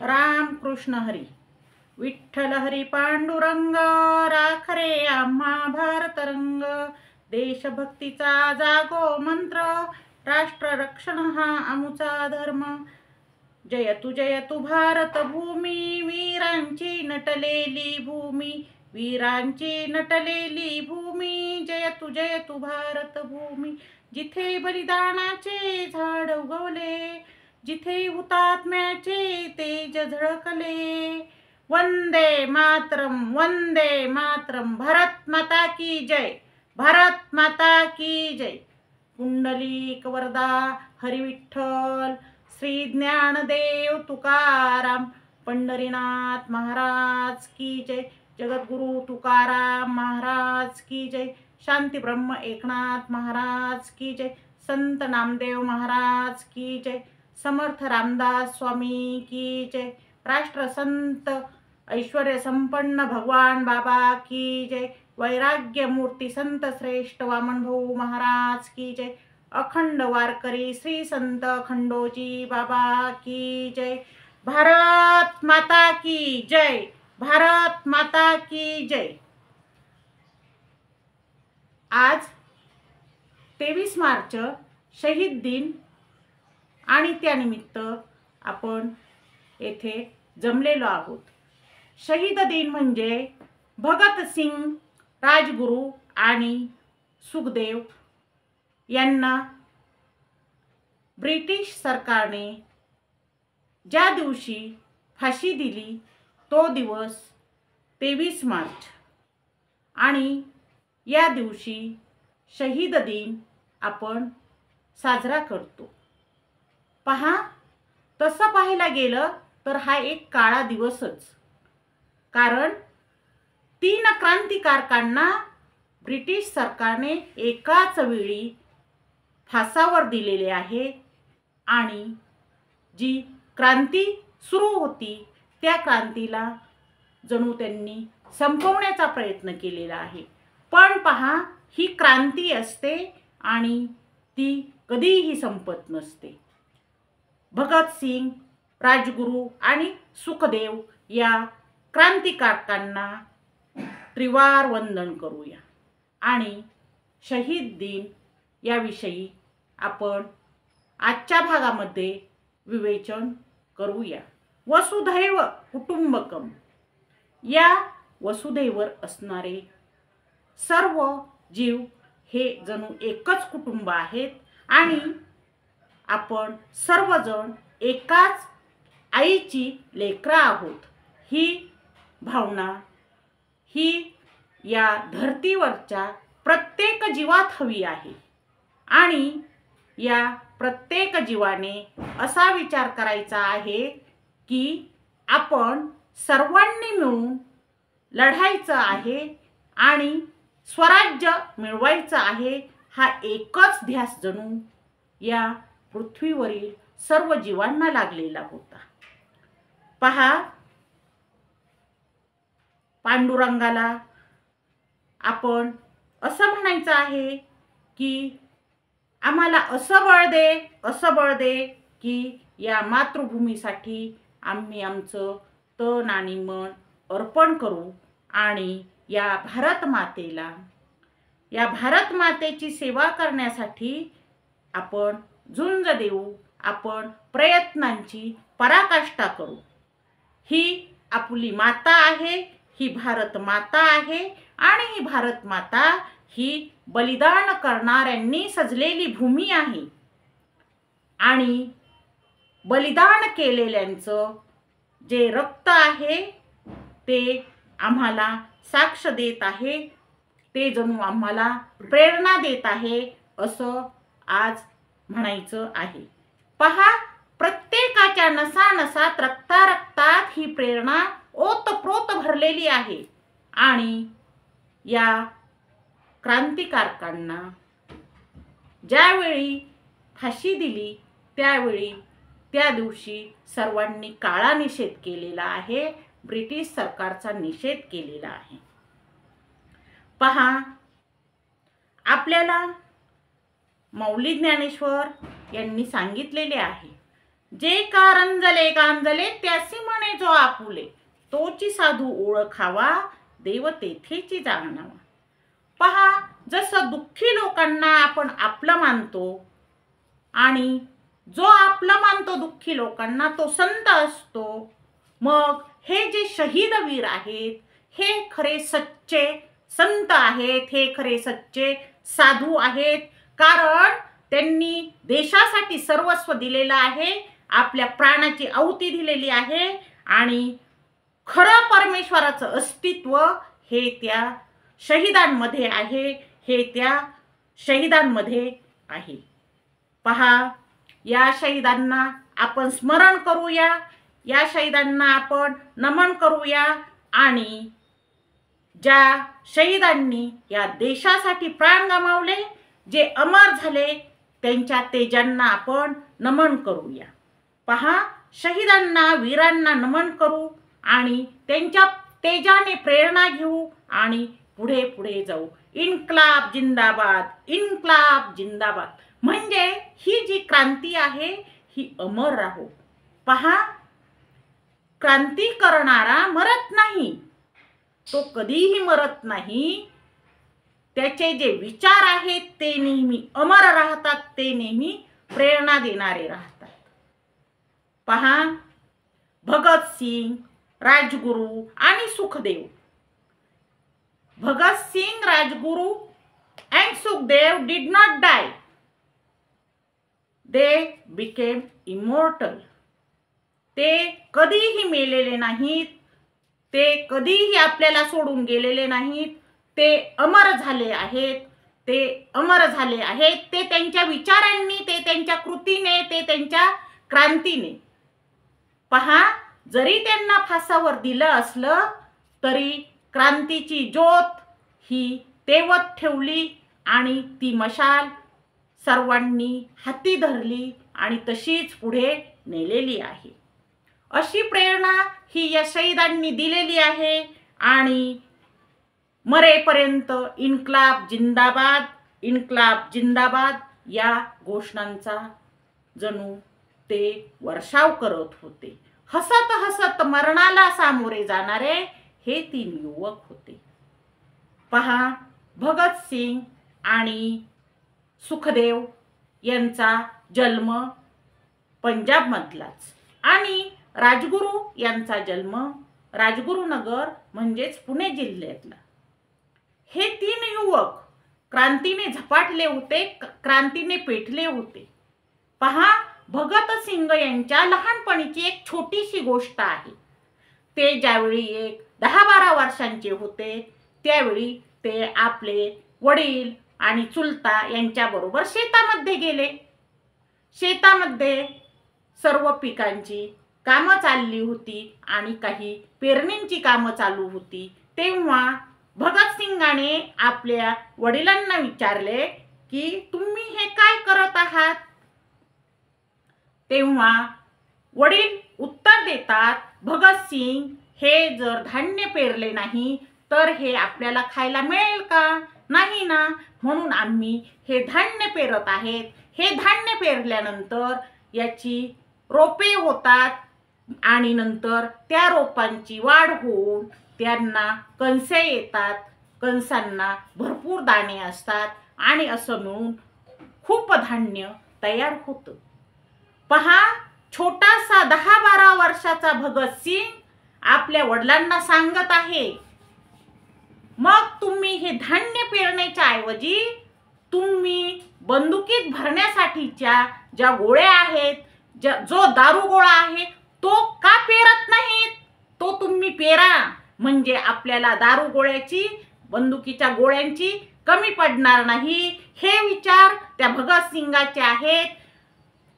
राम कृष्ण हरी विठ्ठल हरी पांडुरंग राख रे आम्हा भारत रंग। देशभक्तीचा जागो मंत्र राष्ट्र रक्षण हा आमुचा धर्म। जय तु भारत भूमी वीरांची नटलेली भूमी वीरांची नटलेली भूमी। जय तु भारत भूमी जिथे बलिदानाचे झाड उगवले जिथे हुतात्म्याचे तेज झळकले। वंदे मातरम भारत माता की जय भारत माता की जय। पुंडलिक वरदा हरी विठ्ठल श्री ज्ञानदेव तुकाराम पंढरीनाथ महाराज की जय। जगद्गुरु तुकाराम महाराज की जय। शांती ब्रह्म एकनाथ महाराज की जय। संत नामदेव महाराज की जय। समर्थ रामदास स्वामी की जय। राष्ट्रसंत ऐश्वर्य संपन्न भगवान बाबा की जय। वैराग्य मूर्ती संत श्रेष्ठ वामन भाऊ महाराज की जय। अखंड वारकरी श्री संत खंडोजी बाबा की जय। भारत माता की जय भारत माता की जय। आज 23 मार्च शहीद दिन आणि त्यानिमित्त आपण येथे जमलेलो आहोत। शहीद दिन म्हणजे भगतसिंग राजगुरू आणि सुखदेव यांना ब्रिटिश सरकारने ज्या दिवशी फाशी दिली तो दिवस 23 मार्च आणि या दिवशी शहीद दिन आपण साजरा करतो। पहा, तसं पाहायला गेलं तर हा एक काळा दिवसच, कारण 3 क्रांतिकारकांना ब्रिटिश सरकारने एकाच वेळी फासावर दिलेले आहे आणि जी क्रांती सुरू होती त्या क्रांतीला जणू त्यांनी संपवण्याचा प्रयत्न केलेला आहे। पण पहा, ही क्रांती असते आणि ती कधीही संपत नसते। भगतसिंग राजगुरू आणि सुखदेव या क्रांतिकारकांना त्रिवार वंदन करूया आणि शहीद दिन याविषयी आपण आजच्या भागामध्ये विवेचन करूया। वसुधैव कुटुंबकम या वसुधेवर असणारे सर्व जीव हे जणू एकच कुटुंब आहेत आणि आपण सर्वजण एकाच आईची लेकरं आहोत। ही भावना ही या धर्तीवरच्या प्रत्येक जीवात हवी आहे आणि या प्रत्येक जीवाने असा विचार करायचा आहे की आपण सर्वांनी मिळून लढायचं आहे आणि स्वराज्य मिळवायचं आहे। हा एकच ध्यास जणू या पृथ्वीवरील सर्व जीवांना लागलेला होता। पहा, पांडुरंगाला आपण असं म्हणायचं आहे की आम्हाला असं बळ दे की या मातृभूमीसाठी आम्ही आमचं तन आणि मन अर्पण करू आणि या भारत मातेची सेवा करण्यासाठी आपण झुंज देऊ, आपण प्रयत्नांची पराकाष्ठा करू। ही आपली माता आहे, ही भारत माता आहे आणि ही भारत माता ही बलिदान करणाऱ्यांनी सजलेली भूमी आहे आणि बलिदान केलेल्यांचं जे रक्त आहे ते आम्हाला साक्ष देत आहे, ते जणू आम्हाला प्रेरणा देत आहे असं आज म्हणायचं आहे। पहा, प्रत्येकाच्या नसानसात रक्तात ही प्रेरणा ओतप्रोत भरलेली आहे आणि या क्रांतिकारकांना ज्यावेळी फाशी दिली त्यावेळी त्या दिवशी सर्वांनी काळा निषेध केलेला आहे, ब्रिटिश सरकारचा निषेध केलेला आहे। पहा, आपल्याला माऊली ज्ञानेश्वर यांनी सांगितलेले आहे जे कारंजले गांजले त्यासी म्हणे जो आपुले, तोची साधू ओळखावा देव तेथेची जाणावा. पहा, जसं दुःखी लोकांना आपण आपलं मानतो आणि जो आपलं मानतो दुःखी लोकांना तो संत असतो, मग हे जे शहीद वीर आहेत हे खरे सच्चे संत आहेत, हे खरे सच्चे साधू आहेत. कारण त्यांनी देशासाठी सर्वस्व दिलेलं आहे, आपल्या प्राणाची आहुती दिलेली आहे आणि खरं परमेश्वराचं अस्तित्व हे त्या शहीदांमध्ये आहे, हे त्या शहीदांमध्ये आहे. पहा, या शहीदांना आपण स्मरण करूया, या शहीदांना आपण नमन करूया आणि ज्या शहीदांनी या देशासाठी प्राण गमावले, जे अमर झाले, त्यांच्या तेजांना आपण नमन करूया. पहा, शहीदांना वीरांना नमन करू आणि त्यांच्या तेजाने प्रेरणा घेऊ आणि पुढे पुढे जाऊ. इन्क्लाब जिंदाबाद, इन्क्लाब जिंदाबाद. म्हणजे ही जी क्रांती आहे ही अमर राहो. पहा, क्रांती करणारा मरत नाही, तो कधीही मरत नाही. त्याचे जे विचार आहेत ते नेहमी अमर राहतात, ते नेहमी प्रेरणा देणारे राहतात. पहा, भगतसिंग, राजगुरू आणि Sukhdev. Bhagat Singh, Rajguru and Sukhdev did not die. They became immortal. ते कधीही मेलेले नाहीत, ते कधीही आपल्याला सोडून गेलेले नाहीत. ते अमर झाले आहेत, ते अमर झाले आहेत. ते त्यांच्या विचारांनी, ते त्यांच्या कृतीने, ते त्यांच्या क्रांतीने. पहा, जरी त्यांना फासावर दिलं असलं तरी क्रांतीची ज्योत ही तेवत ठेवली आणि ती मशाल सर्वांनी हाती धरली आणि तशीच पुढे नेलेली आहे. अशी प्रेरणा ही या शहीदांनी दिलेली आहे आणि मरेपर्यंत इन्क्लाब जिंदाबाद, इन्क्लाब जिंदाबाद या घोषणांचा जणू ते वर्षाव करत होते. हसत हसत मरणाला सामोरे जाणारे हे 3 युवक होते. पहा, भगतसिंग आणि सुखदेव यांचा जन्म पंजाबमधलाच आणि राजगुरू यांचा जन्म राजगुरुनगर म्हणजेच पुणे जिल्ह्यातला. हे 3 युवक क्रांतीने झपाटले होते, क्रांतीने पेटले होते. पहा, भगतसिंग यांच्या लहानपणीची एक छोटीशी गोष्ट आहे. ते ज्यावेळी एक 10-12 वर्षांचे होते त्यावेळी ते आपले वडील आणि चुलता यांच्याबरोबर शेतामध्ये गेले. शेतामध्ये सर्व पिकांची कामं चालली होती आणि काही पेरणींची कामं चालू होती. तेव्हा भगतसिंगाने आपल्या वडिलांना विचारले की तुम्ही हे काय करत आहात. तेव्हा वडील उत्तर देतात, भगतसिंग, हे जर धान्य पेरले नाही तर हे आपल्याला खायला मिळेल का? नाही ना, म्हणून आम्ही हे धान्य पेरत आहेत. हे धान्य पेरल्यानंतर याची रोपे होतात आणि नंतर त्या रोपांची वाढ होऊन त्यांना कणसे येतात. कणसांना भरपूर दाणे असतात आणि असं मिळून खूप धान्य तयार होतं. पहा, छोटासा 10-12 वर्षाचा भगतसिंग आपल्या वडिलांना सांगत आहे, मग तुम्ही हे धान्य पेरण्याच्या ऐवजी तुम्ही बंदुकीत भरण्यासाठीच्या ज्या गोळ्या आहेत, जो दारू गोळा आहे तो का पेरत नाहीत? तो तुम्ही पेरा, म्हणजे आपल्याला दारू गोळ्याची, बंदुकीच्या गोळ्यांची कमी पडणार नाही. हे विचार त्या भगतसिंगाचे आहेत.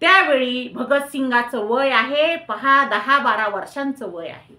त्यावेळी भगतसिंगाचं वय आहे, पहा, 10-12 वर्षांचं वय आहे.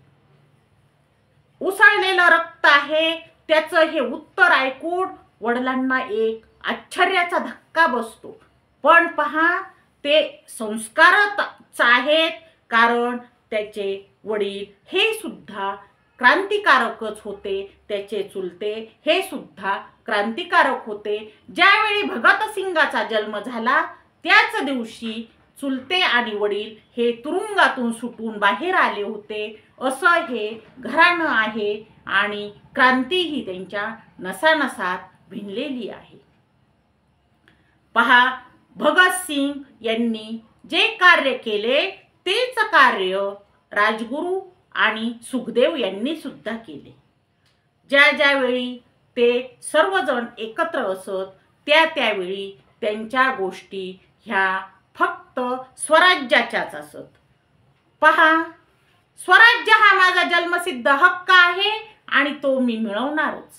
उसळलेलं रक्त आहे. त्याचं हे उत्तर ऐकून वडिलांना एक आश्चर्याचा धक्का बसतो. पण पहा, ते संस्कारच आहेत, कारण त्याचे वडील हे सुद्धा क्रांतिकारकच होते. त्याचे चुलते हे सुद्धा क्रांतिकारक होते. ज्यावेळी भगतसिंगाचा जन्म झाला त्याच दिवशी चुलते आणि वडील हे तुरुंगातून सुटून बाहेर आले होते असं हे घराणं आहे आणि क्रांती ही त्यांच्या नसानसात भिनलेली आहे. पहा, भगतसिंग यांनी जे कार्य केले तेच कार्य राजगुरू आणि सुखदेव यांनी सुद्धा केले. ज्या ज्यावेळी ते सर्वजण एकत्र असत त्यावेळी त्यांच्या गोष्टी ह्या फक्त स्वराज्याच्याच असत. पहा, स्वराज्य हा माझा जन्मसिद्ध हक्क आहे आणि तो मी मिळवणारच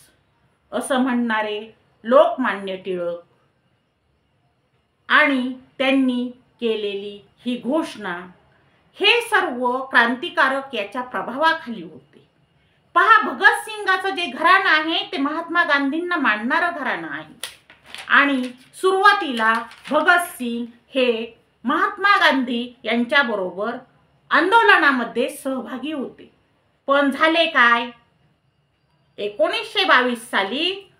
असं म्हणणारे लोकमान्य टिळक आणि त्यांनी केलेली ही घोषणा हे सर्व क्रांतिकारक याच्या प्रभावाखाली होते. पहा, भगतसिंगाचं जे घराणं आहे ते महात्मा गांधींना मानणारं घराणं आहे आणि सुरुवातीला भगतसिंग हे महात्मा गांधी यांच्याबरोबर आंदोलनामध्ये सहभागी होते. पण झाले काय, 1922 साली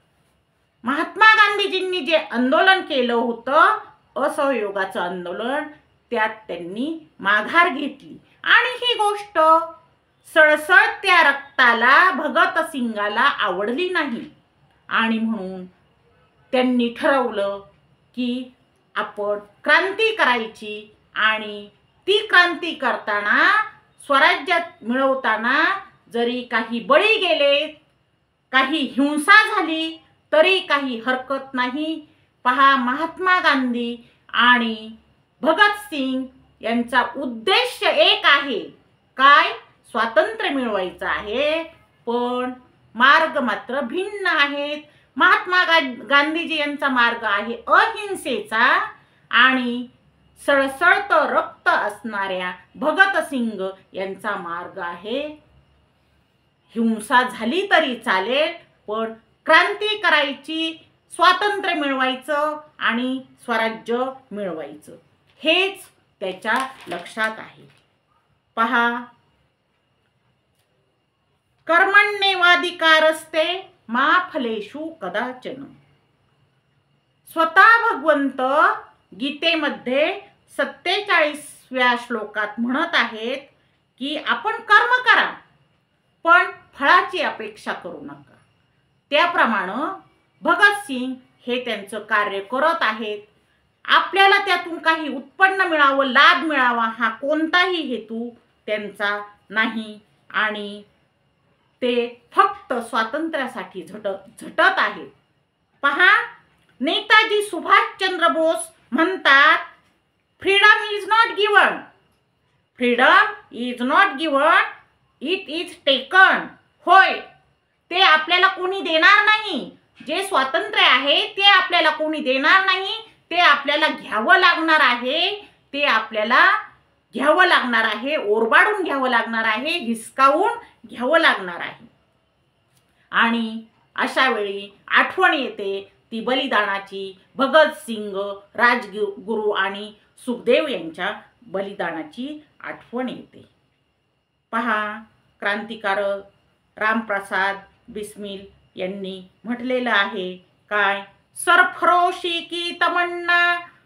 महात्मा गांधीजींनी जे आंदोलन केलं होतं असहयोगाचं आंदोलन, त्यात त्यांनी माघार घेतली आणि ही गोष्ट सळसळत्या रक्ताला भगतसिंगाला आवडली नाही आणि म्हणून त्यांनी ठरवलं की आपण क्रांती करायची आणि ती क्रांती करताना स्वराज्यात मिळवताना जरी काही बळी गेले, काही हिंसा झाली तरी काही हरकत नाही. पहा, महात्मा गांधी आणि भगतसिंग यांचा उद्देश एक आहे. काय? स्वातंत्र्य मिळवायचं आहे, पण मार्ग मात्र भिन्न आहेत. महात्मा गांधीजी यांचा मार्ग आहे अहिंसेचा आणि सळसळत रक्त असणाऱ्या भगतसिंग यांचा मार्ग आहे हिंसा झाली तरी चालेल पण क्रांती करायची, स्वातंत्र्य मिळवायचं आणि स्वराज्य मिळवायचं, हेच त्याच्या लक्षात आहे. पहा, कर्मण्येवाधिकारस्ते मा फलेषु कदाचन. स्वतः भगवंत गीतेमध्ये 47व्या श्लोकात म्हणत आहेत की आपण कर्म करा पण फळाची अपेक्षा करू नका. त्याप्रमाणे भगतसिंग हे त्यांचं कार्य करत आहेत. आपल्याला त्यातून काही उत्पन्न मिळावं, लाभ मिळावा हा कोणताही हेतू त्यांचा नाही आणि ते फक्त स्वातंत्र्यासाठी झटत आहेत. पहा, नेताजी सुभाषचंद्र बोस म्हणतात, freedom is not given, freedom is not given, it is taken. होय, ते आपल्याला कोणी देणार नाही. जे स्वातंत्र्य आहे ते आपल्याला कोणी देणार नाही, ते आपल्याला घ्यावं लागणार आहे. ते आपल्याला घ्यावं लागणार आहे, ओरबाडून घ्यावं लागणार आहे, हिसकावून घ्यावं लागणार आहे. आणि अशा वेळी आठवण येते ती बलिदानाची, भगतसिंग, राजगुरू आणि सुखदेव यांच्या बलिदानाची आठवण येते. पहा, क्रांतिकारक रामप्रसाद बिस्मिल यांनी म्हटलेलं आहे काय, सरफरोशी की तमन्ना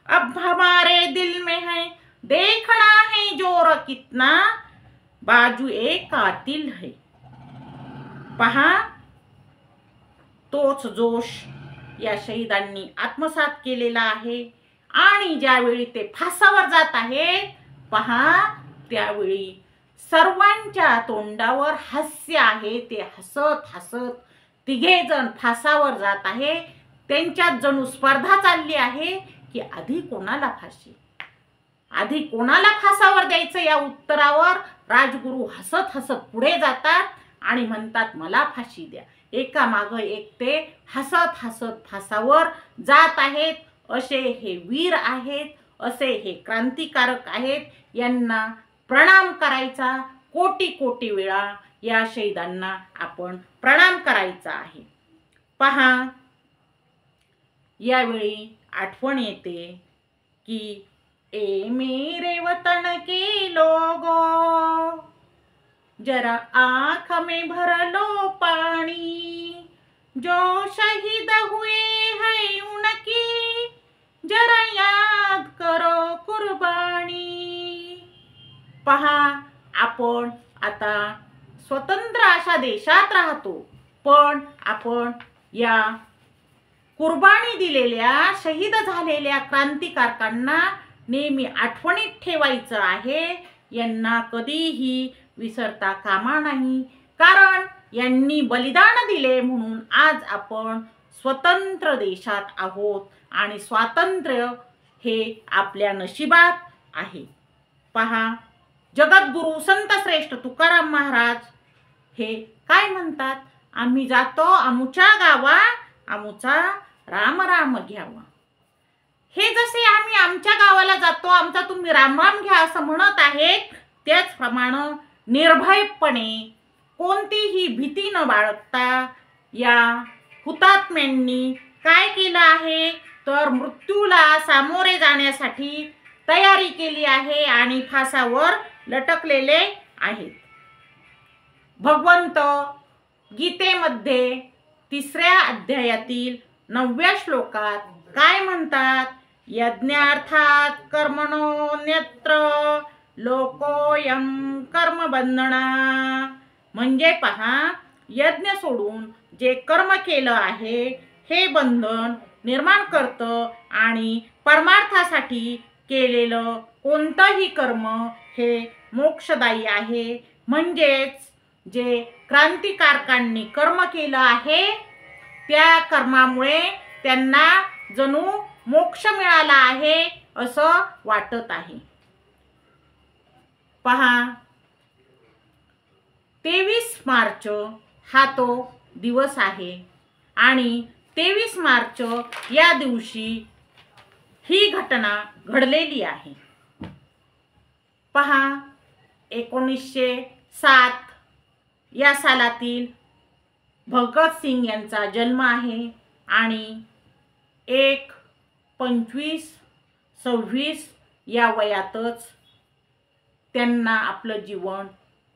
अब हमारे दिल में है, देखना है जोर कितना बाजू एक कातिल है. पहा, तोच जोश या शहीदांनी आत्मसात केलेला आहे आणि ज्यावेळी ते फासावर जात आहेत, पहा, त्यावेळी सर्वांच्या तोंडावर हास्य आहे. ते हसत हसत तिघे जण फासावर जात आहे. त्यांच्यात जणू स्पर्धा चालली आहे की आधी कोणाला फाशी, आधी कोणाला फासावर द्यायचं या उत्तरावर राजगुरू हसत हसत पुढे जातात आणि म्हणतात मला फाशी द्या. एका मागे एक ते हसत हसत फासावर जात आहेत. असे हे वीर आहेत, असे हे क्रांतिकारक आहेत. यांना प्रणाम करायचा, कोटी कोटी वेळा या शहीदांना आपण प्रणाम करायचा आहे. पहा, यावेळी आठवण येते की ए मेरे वतन के लोगों जरा आँख में भर लो पानी, जो शहीद हुए हैं उनकी जरा याद करो कुर्बानी। पहा, आपण आता स्वतंत्र अशा देशात राहतो, पण आपण या कुर्बानी दिलेल्या, शहीद झालेल्या क्रांतिकारकांना नेहमी आठवणीत ठेवायचं आहे। यांना कधीही विसरता कामा नाही, कारण यांनी बलिदान दिले म्हणून आज आपण स्वतंत्र देशात आहोत आणि स्वातंत्र्य हे आपल्या नशिबात आहे। पहा, जगद्गुरु संत श्रेष्ठ तुकाराम महाराज हे काय म्हणतात? आम्ही जातो आमुच्या गावा, आमुचा राम राम घ्यावा। हे जसे आम्ही आमच्या गावाला जातो, आमचा तुम्ही राम राम घ्या असं म्हणत आहेत, त्याचप्रमाणे निर्भयपणे कोणतीही भीती न बाळगता या हुतात्म्यांनी काय केलं आहे तर मृत्यूला सामोरे जाण्यासाठी तयारी केली आहे आणि फासावर लटकलेले आहेत। भगवंत गीतेमध्ये 3ऱ्या अध्यायातील 9व्या श्लोकात काय म्हणतात? यज्ञार्थात कर्मणोऽन्यत्र लोकोऽयं कर्मबंधना। म्हणजे पहा, यज्ञ सोडून जे कर्म केलं आहे हे बंधन निर्माण करतं आणि परमार्थासाठी केलेलं कोणतंही कर्म हे मोक्षदायी आहे। म्हणजेच जे क्रांतिकारकांनी कर्म केलं आहे त्या कर्मामुळे त्यांना जणू मोक्ष मिळाला आहे असं वाटत आहे। पहा, 23 मार्च हा तो दिवस आहे आणि 23 मार्च या दिवशी ही घटना घडलेली आहे। पहा, 1907 या सालातील भगतसिंग यांचा जन्म आहे आणि 25-26 या वयातच त्यांना आपलं जीवन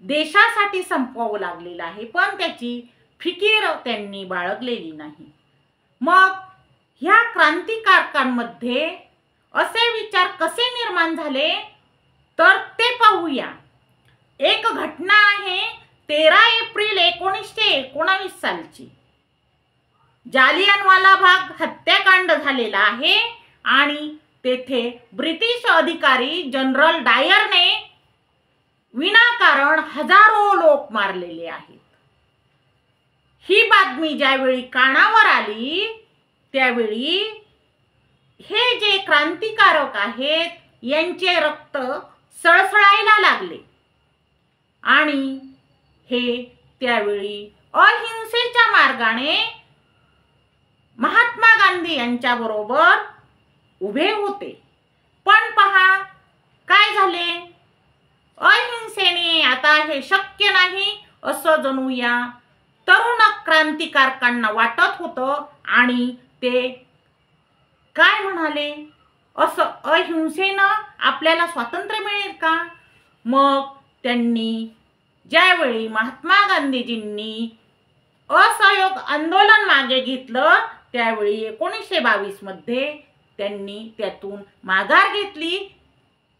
देशासाठी संपवावं लागलेलं आहे, पण त्याची फिकीर त्यांनी बाळगलेली नाही। मग ह्या क्रांतिकारकांमध्ये असे विचार कसे निर्माण झाले तर ते पाहूया। एक घटना आहे 13 एप्रिल 1919 सालची। जालियनवाला बाग हत्याकांड झालेला आहे आणि तेथे ब्रिटिश अधिकारी जनरल डायरने विनाकारण हजारो लोक मारलेले आहेत। ही बातमी ज्यावेळी कानावर आली त्यावेळी हे जे क्रांतिकारक आहेत यांचे रक्त सळसळायला लागले आणि हे त्यावेळी अहिंसेच्या मार्गाने महात्मा गांधी यांच्या बरोबर उभे होते। पण पहा काय झाले, अहिंसेने आता हे शक्य नाही असं जणू या तरुण क्रांतिकारकांना वाटत होतं आणि ते काय म्हणाले, असं अहिंसेनं आपल्याला स्वातंत्र्य मिळेल का? मग त्यांनी ज्यावेळी महात्मा गांधीजींनी असहयोग आंदोलन मागे घेतलं त्यावेळी 1922 मध्ये त्यांनी त्यातून माघार घेतली।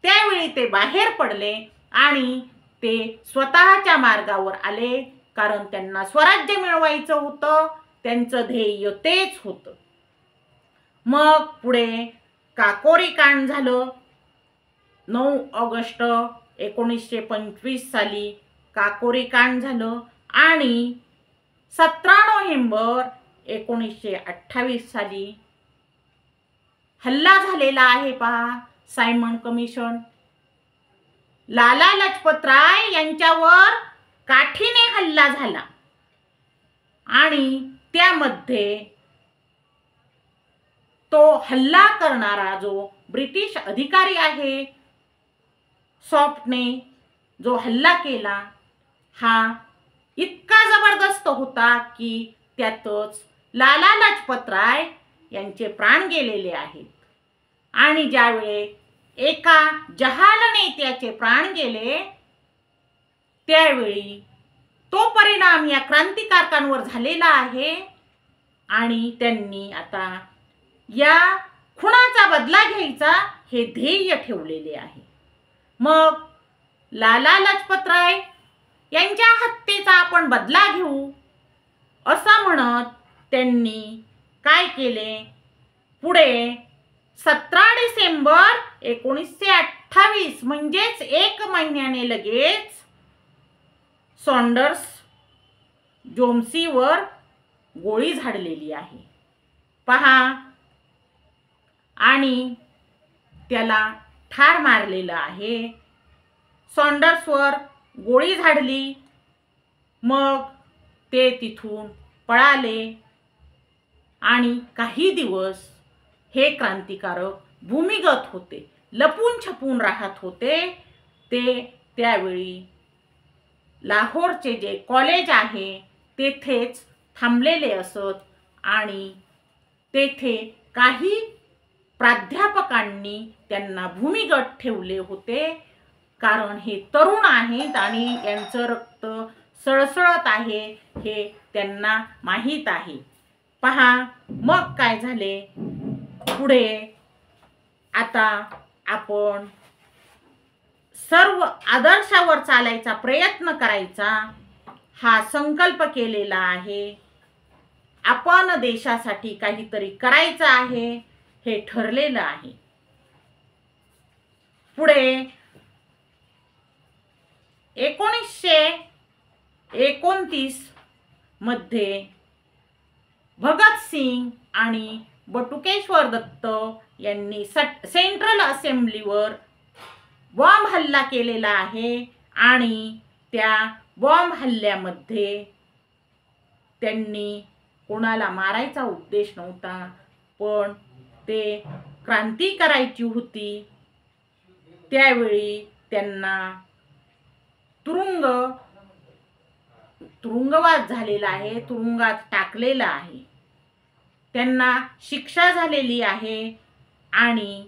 त्यावेळी ते बाहेर पडले आणि ते स्वतःच्या मार्गावर आले, कारण त्यांना स्वराज्य मिळवायचं होतं, त्यांचं ध्येय तेच होतं। मग पुढे काकोरी कांड झालं। 9 ऑगस्ट 1925 साली काकोरी कांड झालं आणि 17 नोव्हेंबर 1928 साली हल्ला झालेला आहे। पहा, सायमन कमिशन। लाला लजपत राय यांच्यावर काठीने हल्ला झाला आणि त्यामध्ये तो हल्ला करणारा जो ब्रिटिश अधिकारी आहे सॉफ्टने जो हल्ला केला हा इतका जबरदस्त होता की त्यातच लाला लजपत राय यांचे प्राण गेलेले आहेत। आणि ज्यावेळी एका जहाल नेत्याचे प्राण गेले त्यावेळी तो परिणाम या क्रांतिकारकांवर झालेला आहे आणि त्यांनी आता या खुनाचा बदला घ्यायचा हे ध्येय ठेवलेले आहे. मग लाला लजपतराय यांच्या हत्येचा आपण बदला घेऊ असं म्हणत त्यांनी काय केले, पुढे 17 डिसेंबर 1928 म्हणजेच 1 महिन्याने लगेच सॉन्डर्स जोन्सीवर गोळी झाडलेली आहे. पहा, आणि त्याला ठार मारलेलं आहे. सॉन्डर्सवर गोळी झाडली, मग ते तिथून पळाले आणि काही दिवस हे क्रांतिकारक भूमिगत होते, लपून छपून राहत होते. ते त्यावेळी लाहोरचे जे कॉलेज आहे तेथेच थांबलेले असत आणि तेथे काही प्राध्यापकांनी त्यांना भूमिगत ठेवले होते, कारण हे तरुण आहेत आणि यांचं रक्त सळसळत आहे हे त्यांना माहीत आहे. पहा, मग काय झाले पुढे. आता आपण सर्व आदर्शावर चालायचा प्रयत्न करायचा हा संकल्प केलेला आहे. आपण देशासाठी काहीतरी करायचं आहे हे ठरलेलं आहे. पुढे 1929 मध्ये भगतसिंग आणि बटुकेश्वर दत्त यांनी सेंट्रल असेंब्लीवर बॉम्ब हल्ला केलेला आहे आणि त्या बॉम्ब हल्ल्यामध्ये त्यांनी कोणाला मारायचा उद्देश नव्हता, पण ते क्रांती करायची होती. त्यावेळी त्यांना तुरुंगवास झालेला आहे, तुरुंगात टाकलेला आहे. त्यांना शिक्षा झालेली आहे आणि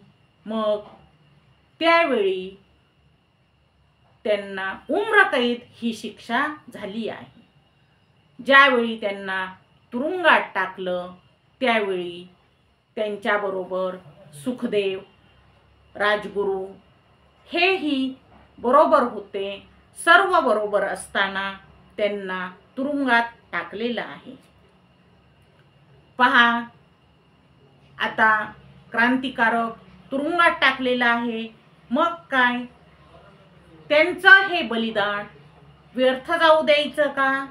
मग त्यावेळी त्यांना उम्रकैद ही शिक्षा झाली आहे. ज्यावेळी त्यांना तुरुंगात टाकलं त्यावेळी त्यांच्याबरोबर सुखदेव, राजगुरू हेही बरोबर होते. सर्व बरोबर असताना त्यांना तुरुंगात टाकलेलं आहे. पहा, आता क्रांतिकारक तुरुंगात टाकलेलं आहे, मग काय त्यांचं हे बलिदान व्यर्थ जाऊ द्यायचं का?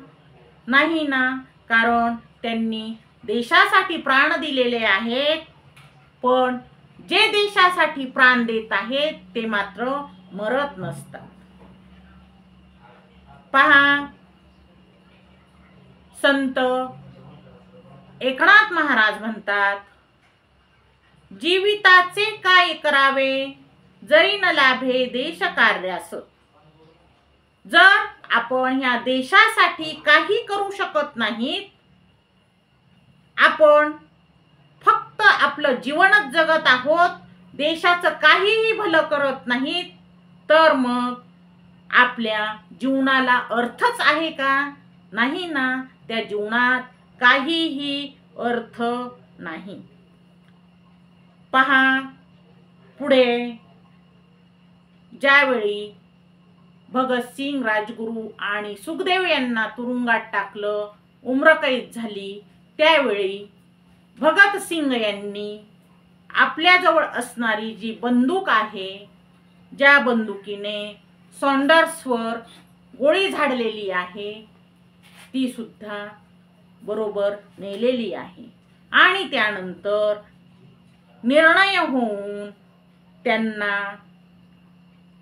नाही ना, कारण त्यांनी देशासाठी प्राण दिलेले आहेत. पण जे देशासाठी प्राण देत आहेत ते मात्र मरत नसतात. पहा, संत एकनाथ महाराज म्हणतात, जीविताचे काय करावे जरी न लाभे देश कार्यास. जर आपण ह्या देशासाठी काही करू शकत नाहीत, आपण फक्त आपलं जीवनच जगत आहोत, देशाचं काहीही भलं करत नाहीत, तर मग आपल्या जीवनाला अर्थच आहे का? नाही ना, त्या जीवनात काहीही अर्थ नाही. पहा, पुढे ज्यावेळी भगतसिंग, राजगुरू आणि सुखदेव यांना तुरुंगात टाकलं, उम्रकैद झाली, त्यावेळी भगतसिंग यांनी आपल्याजवळ असणारी जी बंदूक आहे, ज्या बंदुकीने सॉन्डर्सवर गोळी झाडलेली आहे, ती सुद्धा बरोबर नेलेली आहे. आणि त्यानंतर निर्णय होऊन त्यांना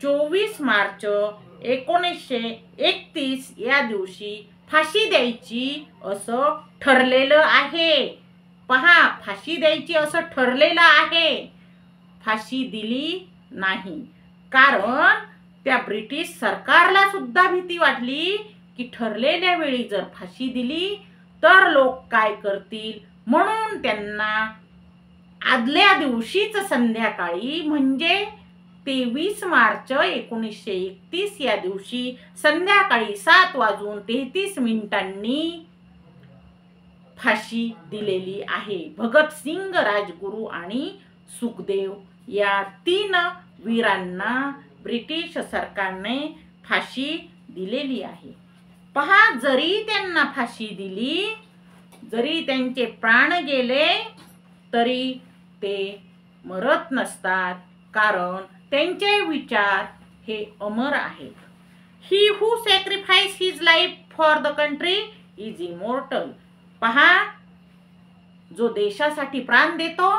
24 मार्च 1931 या दिवशी फाशी द्यायची असं ठरलेलं आहे. पहा, फाशी द्यायची असं ठरलेलं आहे. फाशी दिली नाही, कारण त्या ब्रिटिश सरकारला सुद्धा भीती वाटली की ठरलेल्या वेळी जर फाशी दिली तर लोक काय करतील, म्हणून त्यांना आदल्या दिवशीच संध्याकाळी म्हणजे 23 मार्च 1931 या दिवशी संध्याकाळी 7:33 फाशी दिलेली आहे भगतसिंग, राजगुरू आणि सुखदेव या 3 वीरांना ब्रिटिश सरकारने फाशी दिलेली आहे. पहा, जरी त्यांना फाशी दिली, जरी त्यांचे प्राण गेले, तरी ते मरत नसतात, कारण त्यांचे विचार हे अमर आहेत. He who sacrifice his life for the country is immortal. पहा, जो देशासाठी प्राण देतो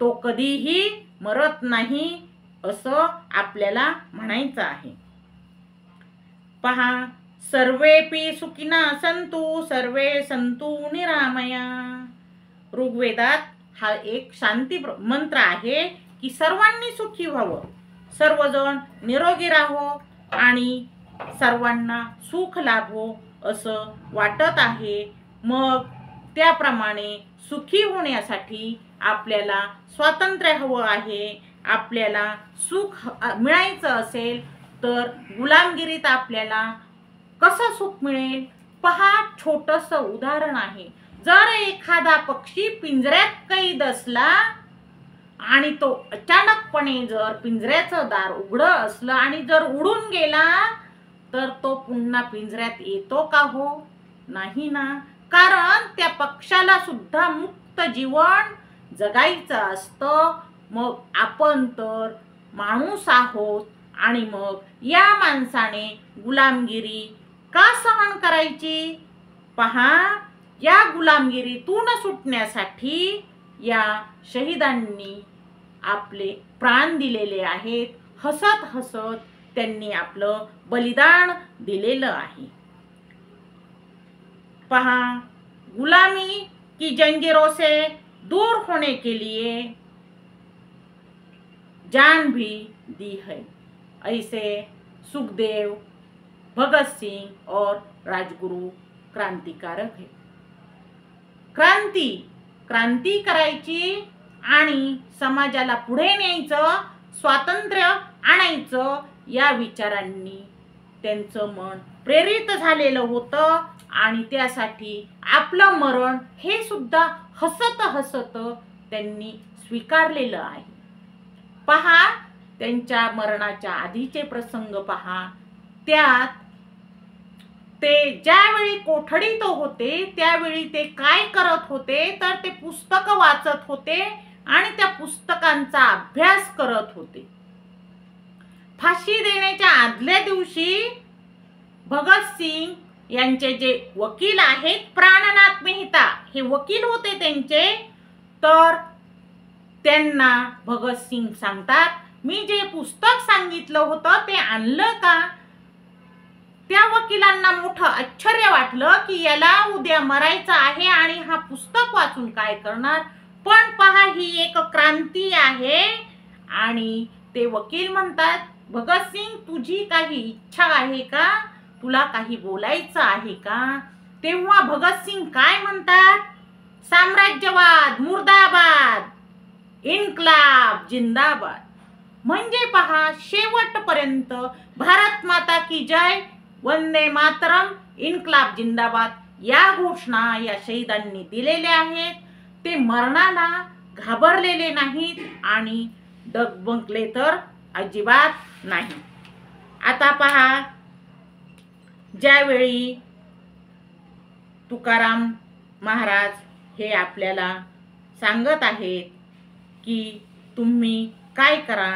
तो कधीही मरत नाही, असं आपल्याला म्हणायचं आहे. पहा, सर्वेपि सुखिनः सन्तु सर्वे सन्तु निरामया. ऋग्वेदात हा एक शांती मंत्र आहे की सर्वांनी सुखी व्हावं, सर्वजण निरोगी राहो आणि सर्वांना सुख लाभो असं वाटत आहे. मग त्याप्रमाणे सुखी होण्यासाठी आपल्याला स्वातंत्र्य हवं आहे. आपल्याला सुख मिळायचं असेल तर गुलामगिरीत आपल्याला कसं सुख मिळेल? पहा, छोटंसं उदाहरण आहे. जर एखादा पक्षी पिंजऱ्यात कैद असला आणि तो अचानकपणे जर पिंजऱ्याचं दार उघडं असलं आणि जर उडून गेला, तर तो पुन्हा पिंजऱ्यात येतो का हो? नाही ना, कारण त्या पक्षाला सुद्धा मुक्त जीवन जगायचं असतं. मग आपण तर माणूस आहोत आणि मग या माणसाने गुलामगिरी का सहन करायची? पहा, या गुलामगिरीतून सुटण्यासाठी या शहीदांनी आपले प्राण दिलेले आहेत. हसत हसत त्यांनी आपलं बलिदान दिलेलं आहे. पहा, गुलामी की जंजीरों से दूर होने के लिए जान भी दी है. ऐसे सुखदेव, भगत सिंह और राजगुरु क्रांतिकारक है. क्रांती करायची आणि समाजाला पुढे न्यायचं, स्वातंत्र्य आणायचं, या विचारांनी त्यांचं मन प्रेरित झालेलं होतं आणि त्यासाठी आपलं मरण हे सुद्धा हसत हसत त्यांनी स्वीकारलेलं आहे. पहा, त्यांच्या मरणाच्या आधीचे प्रसंग पहा. त्यात ते ज्यावेळी कोठडीत होते त्यावेळी ते काय करत होते, तर ते पुस्तक वाचत होते आणि त्या पुस्तकांचा अभ्यास करत होते. फाशी देण्याच्या आदल्या दिवशी भगत सिंग यांचे जे वकील आहेत, प्राणनाथ मेहता हे वकील होते त्यांचे, तर त्यांना भगत सिंग सांगतात, मी जे पुस्तक सांगितलं होतं ते आणलं का? त्या वकिलांना मोठं आश्चर्य वाटलं की याला उद्या मरायचं आहे आणि हा पुस्तक वाचून काय करणार? पण पहा, ही एक क्रांती आहे. आणि ते वकील म्हणतात, भगत सिंग, तुझी काही इच्छा आहे का? तुला काही बोलायचं आहे का? तेव्हा भगत सिंग काय म्हणतात? साम्राज्यवाद मुर्दाबाद, इन्कलाब जिंदाबाद. म्हणजे पहा, शेवटपर्यंत भारत माता की जय, वंदे मातरम, इन्कलाब जिंदाबाद या घोषणा या शहीदांनी दिलेल्या आहेत. ते मरणाला घाबरलेले नाहीत आणि डगमगले तर अजिबात नाही. आता पहा, ज्यावेळी तुकाराम महाराज हे आपल्याला सांगत आहेत की तुम्ही काय करा,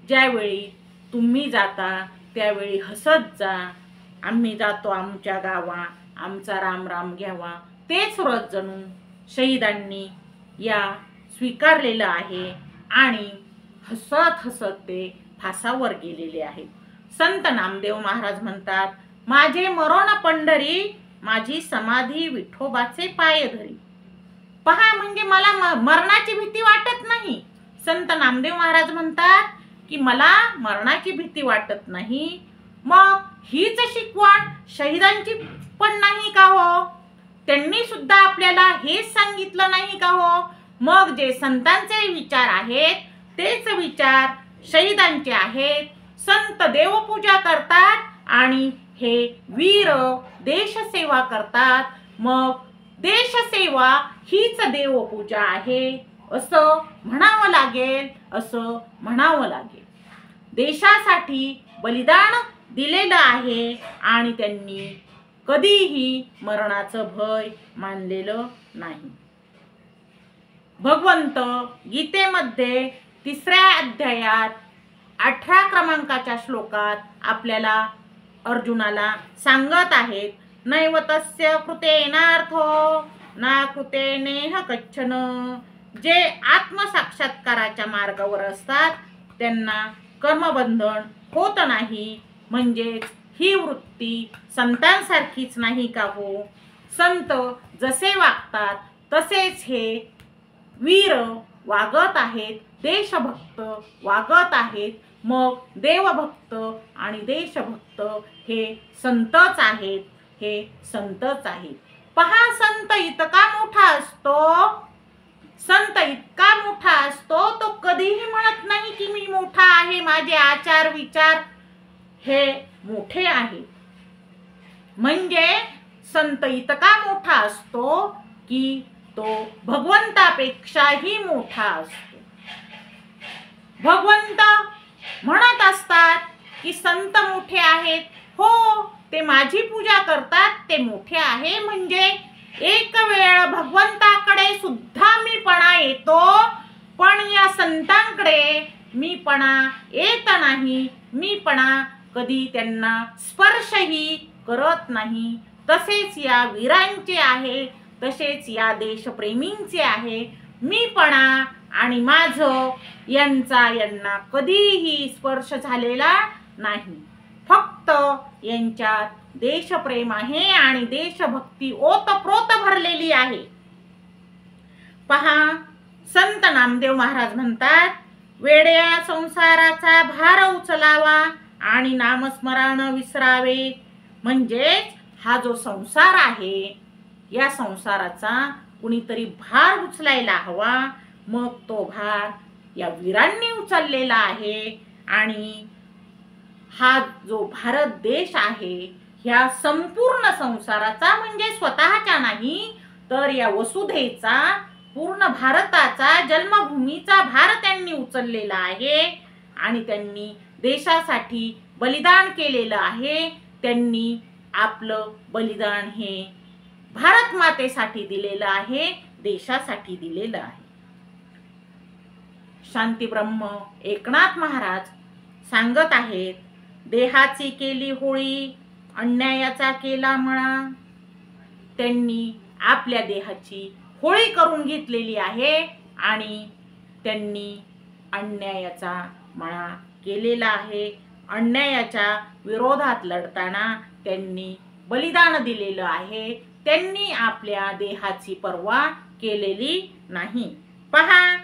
ज्यावेळी तुम्ही जाता त्यावेळी हसत जा, आम्ही जातो आमच्या गावा, आमचा राम राम घ्यावा, तेच व्रत जणू शहीदांनी या स्वीकारलेलं आहे आणि हसत हसत ते फासावर गेलेले आहेत. संत नामदेव महाराज म्हणतात, माझे मरण पंढरी, माझी समाधी विठोबाचे पाय धरी. पहा, म्हणजे मला मरणाची भीती वाटत नाही. संत नामदेव महाराज म्हणतात की मला मरणाची भीती वाटत नाही. मग हीच शिकवण शहीदांची पण नाही का हो? त्यांनी सुद्धा आपल्याला हेच सांगितलं नाही का हो? मग जे संतांचे विचार आहेत तेच विचार शहीदांचे आहेत. संत देवपूजा करतात आणि हे वीर देशसेवा करतात. मग देशसेवा हीच देवपूजा आहे असं म्हणावं लागेल, असं म्हणावं लागेल. देशासाठी बलिदान दिलेलं आहे आणि त्यांनी कधीही मरणाचं भय मानलेलं नाही. भगवंत गीतेमध्ये 3ऱ्या अध्यायात 18 क्रमांकाच्या श्लोकात आपल्याला अर्जुनाला सांगत आहेत, नैव तस्य कृतेनार्थो ना कृतेनेह कच्छन. जे आत्मसाक्षात्काराच्या मार्गावर असतात त्यांना कर्मबंधन होत नाही. म्हणजेच ही वृत्ती संतांसारखीच नाही का हो? संत जसे वागतात तसेच हे वीर वागत आहेत, देशभक्त वागत आहेत. मग देवभक्त आणि देशभक्त हे संतच आहेत, हे संतच आहेत. पहा, संत इतका मोठा असतो, संत इतका मोठा असतो, तो कधीही म्हणत नाही की मी मोठा आहे, माझे आचार विचार हे मोठे आहे. म्हणजे संत इतका मोठा असतो की तो भगवंतापेक्षाही मोठा असतो. भगवंत म्हणत असतात की संत मोठे आहेत. हो, ते माझी पूजा करतात, ते मोठे आहे. म्हणजे एक वेळ भगवंताकडे सुद्धा मीपणा येतो, पण या संतांकडे मीपणा येत नाही. मीपणा कधी त्यांना स्पर्शही करत नाही. तसेच या वीरांचे आहे, तसेच या देशप्रेमींचे आहे. मीपणा आणि माझं यांना कधीही स्पर्श झालेला नाही. फक्त यांच्यात देशप्रेम आहे आणि देशभक्ती ओतप्रोत भरलेली आहे. पहा, संत नामदेव महाराज म्हणतात, वेड्या संसाराचा भार उचलावा आणि नामस्मरण विसरावे. म्हणजेच हा जो संसार आहे, या संसाराचा कुणीतरी भार उचलायला हवा. मग तो भार या वीरांनी उचललेला आहे. आणि हा जो भारत देश आहे, ह्या संपूर्ण संसाराचा, म्हणजे स्वतःच्या नाही तर या वसुधेचा, पूर्ण भारताचा, जन्मभूमीचा भार त्यांनी उचललेला आहे. आणि त्यांनी देशासाठी बलिदान केलेलं आहे. त्यांनी आपलं बलिदान हे भारत मातेसाठी दिलेलं आहे, देशासाठी दिलेलं आहे. शांती ब्रह्म एकनाथ महाराज सांगत आहेत, देहाची केली होळी, अन्यायाचा केला मळा. त्यांनी आपल्या देहाची होळी करून घेतलेली आहे आणि त्यांनी अन्यायाचा मळा केलेला आहे. अन्यायाच्या विरोधात लढताना त्यांनी बलिदान दिलेलं आहे. त्यांनी आपल्या देहाची पर्वा केलेली नाही. पहा,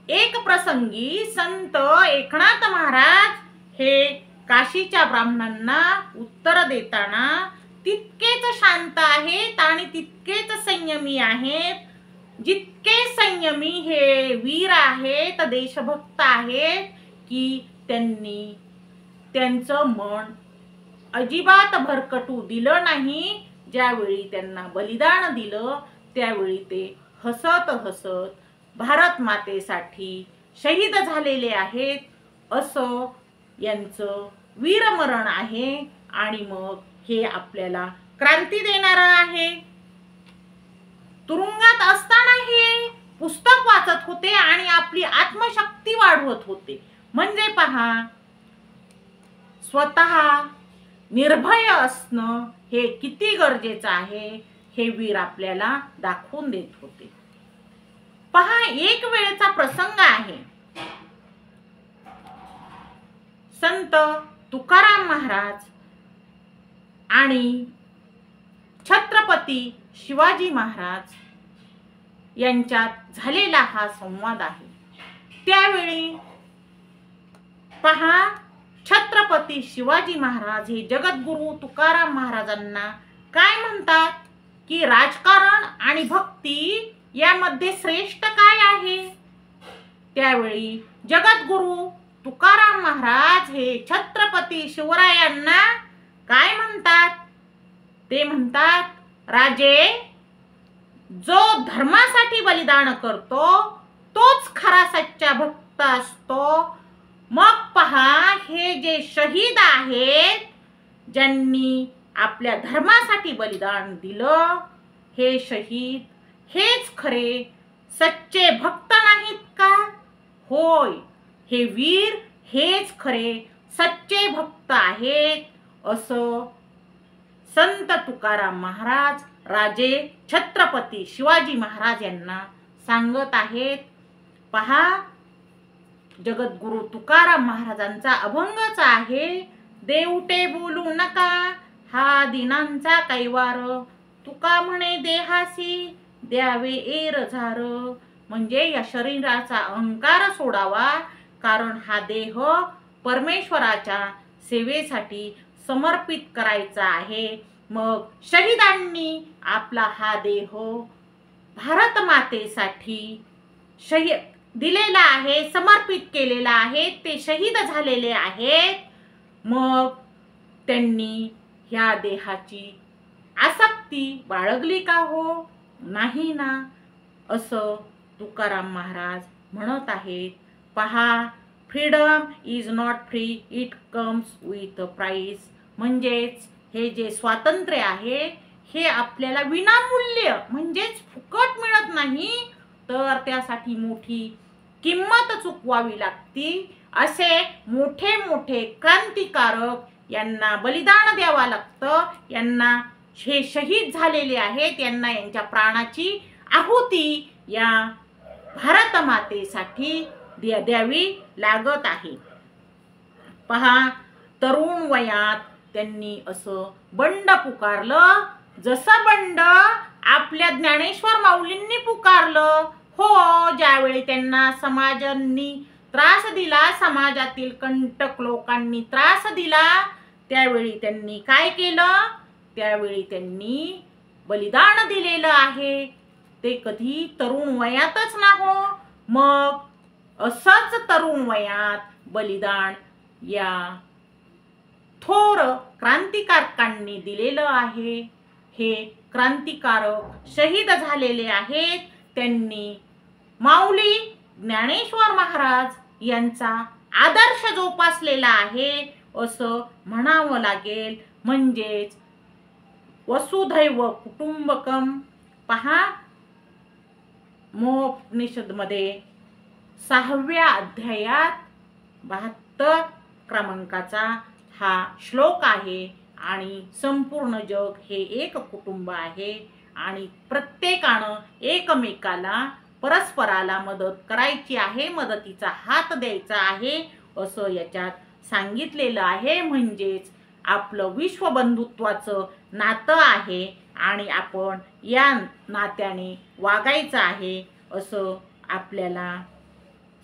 एक प्रसंगी संत एकनाथ महाराज हे काशीच्या ब्राह्मणांना उत्तर देताना तितकेच शांत आहेत आणि तितकेच संयमी आहेत. जितके संयमी हे वीर आहेत, देशभक्त आहेत, की त्यांनी त्यांचं मन अजिबात भरकटू दिलं नाही. ज्यावेळी त्यांना बलिदान दिलं त्यावेळी ते हसत हसत भारत मातेसाठी शहीद झालेले आहेत, असं यांचं वीरमरण आहे. आणि मग हे आपल्याला क्रांती देणारं आहे. तुरुंगात असताना हे पुस्तक वाचत होते आणि आपली आत्मशक्ती वाढवत होते. म्हणजे पहा, स्वतः निर्भय असणं हे किती गरजेचं आहे हे वीर आपल्याला दाखवून देत होते. पहा, एक वेळचा प्रसंग आहे. संत तुकाराम महाराज आणि छत्रपती शिवाजी महाराज यांच्यात झालेला हा संवाद आहे. त्यावेळी पहा, छत्रपती शिवाजी महाराज हे जगद्गुरु तुकाराम महाराजांना काय म्हणतात की राजकारण आणि भक्ती यामध्ये श्रेष्ठ काय आहे. त्यावेळी जगद्गुरु तुकाराम महाराज हे छत्रपती शिवरायांना काय म्हणतात. ते म्हणतात, राजे, जो धर्मासाठी बलिदान करतो तोच खरा सच्चा भक्त असतो। मग पहा, हे जे शहीद आहेत, ज्यांनी आपल्या धर्मासाठी बलिदान दिलं, हे शहीद हेच खरे सच्चे भक्त नाहीत का? होय, हे वीर हेच खरे सच्चे भक्त आहेत, असं संत तुकाराम महाराज राजे छत्रपती शिवाजी महाराज यांना सांगत आहेत। पहा, जगद्गुरु तुकाराम महाराजांचा अभंगच आहे, देवटे बोलू नका हा दिनांचा कैवार, तुका म्हणे देहासी द्यावे एर झार। म्हणजे या शरीराचा अहंकार सोडावा, कारण हा देह परमेश्वराच्या सेवेसाठी समर्पित करायचा आहे। मग शहीदांनी आपला हा देह भारत मातेसाठी दिलेला आहे, समर्पित केलेला आहे, ते शहीद झालेले आहेत। मग त्यांनी ह्या देहाची आसक्ती बाळगली का? हो नाही ना, असं तुकाराम महाराज म्हणत आहेत। पहा, freedom is not free, it comes with a price. म्हणजेच हे जे स्वातंत्र्य आहे हे आपल्याला विनामूल्य म्हणजेच फुकट मिळत नाही, तर त्यासाठी मोठी किंमत चुकवावी लागती। असे मोठे मोठे क्रांतिकारक यांना बलिदान द्यावं लागतं, यांना हे शहीद झालेले आहेत, यांना यांच्या प्राणाची आहुती या भारत मातेसाठी द्यावी लागत आहे। पहा, तरुण वयात त्यांनी असं बंड पुकारलं, जसं बंड आपल्या ज्ञानेश्वर माऊलींनी पुकारलं। हो, ज्यावेळी त्यांना समाजांनी त्रास दिला, समाजातील कंटक लोकांनी त्रास दिला, त्यावेळी त्यांनी काय केलं? त्यावेळी त्यांनी बलिदान दिलेलं आहे, ते कधी तरुण वयातच ना हो। मग असंच तरुण वयात बलिदान या थोर क्रांतिकारकांनी दिलेलं आहे। हे क्रांतिकारक शहीद झालेले आहेत, त्यांनी माऊली ज्ञानेश्वर महाराज यांचा आदर्श जोपासलेला आहे, असं म्हणावं लागेल। म्हणजेच वसुधैव कुटुंबकम। पहा, मोपनिषदमध्ये 6व्या अध्यायात 72 क्रमांकाचा हा श्लोक आहे। आणि संपूर्ण जग हे एक कुटुंब आहे आणि प्रत्येकानं एकमेकाला परस्पराला मदत करायची आहे, मदतीचा हात द्यायचा आहे, असं याच्यात सांगितलेलं आहे। म्हणजेच आपलं विश्वबंधुत्वाचं नातं आहे आणि आपण या नात्याने वागायचं आहे, असं आपल्याला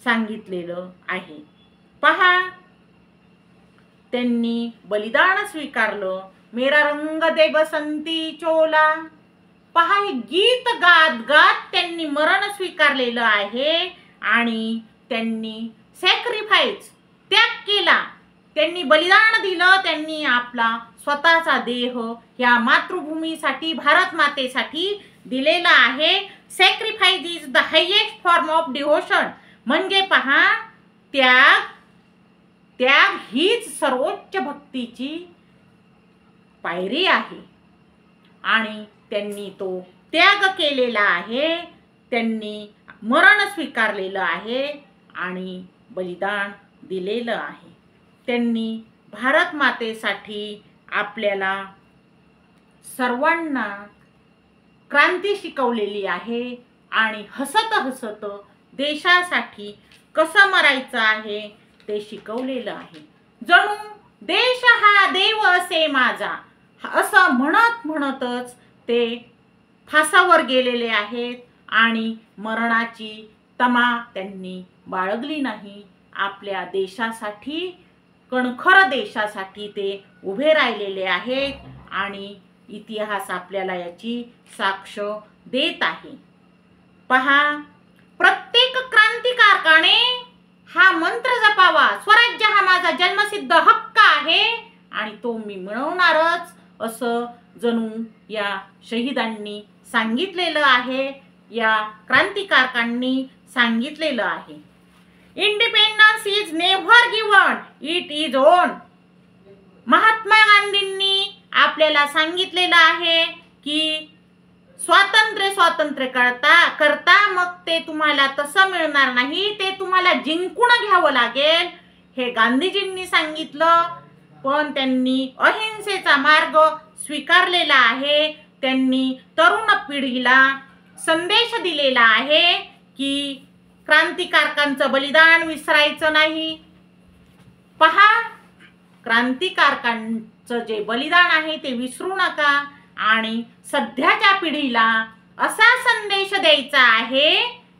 सांगितलेलं आहे। पहा, त्यांनी बलिदान स्वीकारलं, मेरा रंग दे बसंती चोला। पहा, हे गीत गात गात त्यांनी मरण स्वीकारलेलं आहे आणि त्यांनी सॅक्रिफाईस त्याग केला, त्यांनी बलिदान दिलं, त्यांनी आपला स्वतःचा देह या मातृभूमीसाठी भारत मातेसाठी दिलेला आहे। Sacrifice is the highest form of devotion. म्हणजे पहा, त्याग हीच सर्वोच्च भक्तीची पायरी आहे आणि त्यांनी तो त्याग केलेला आहे, त्यांनी मरण स्वीकारलेलं आहे आणि बलिदान दिलेलं आहे। त्यांनी भारत मातेसाठी आपल्याला सर्वांना क्रांती शिकवलेली आहे आणि हसत हसत देशासाठी कसं मरायचं आहे ते शिकवलेलं आहे। जणू देश हा देव असे माझा, असं म्हणत म्हणतच ते फासावर गेलेले आहेत आणि मरणाची तमा त्यांनी बाळगली नाही। आपल्या देशासाठी, कणखर देशासाठी ते उभे राहिलेले आहेत आणि इतिहास आपल्याला याची साक्ष देत आहे। पहा, प्रत्येक क्रांतिकारकाने हा मंत्र जपावा, स्वराज्य हा माझा जन्मसिद्ध हक्क आहे आणि तो मी मिळवणारच, असं जणू या शहीदांनी सांगितलेलं आहे, या क्रांतिकारकांनी सांगितलेलं आहे. Independence is never given, it is on. Mahatma गांधींनी आपल्याला सांगितलेलं आहे की स्वातंत्र्य करता मग ते तुम्हाला तसं मिळणार नाही, ते तुम्हाला जिंकून घ्यावं लागेल, हे गांधीजींनी सांगितलं. पण त्यांनी अहिंसेचा मार्ग स्वीकारलेला आहे. त्यांनी तरुण पिढीला संदेश दिलेला आहे की क्रांतिकारकांचं बलिदान विसरायचं नाही. पहा, क्रांतिकारकांचं जे बलिदान आहे ते विसरू नका. आणि सध्याच्या पिढीला असा संदेश द्यायचा आहे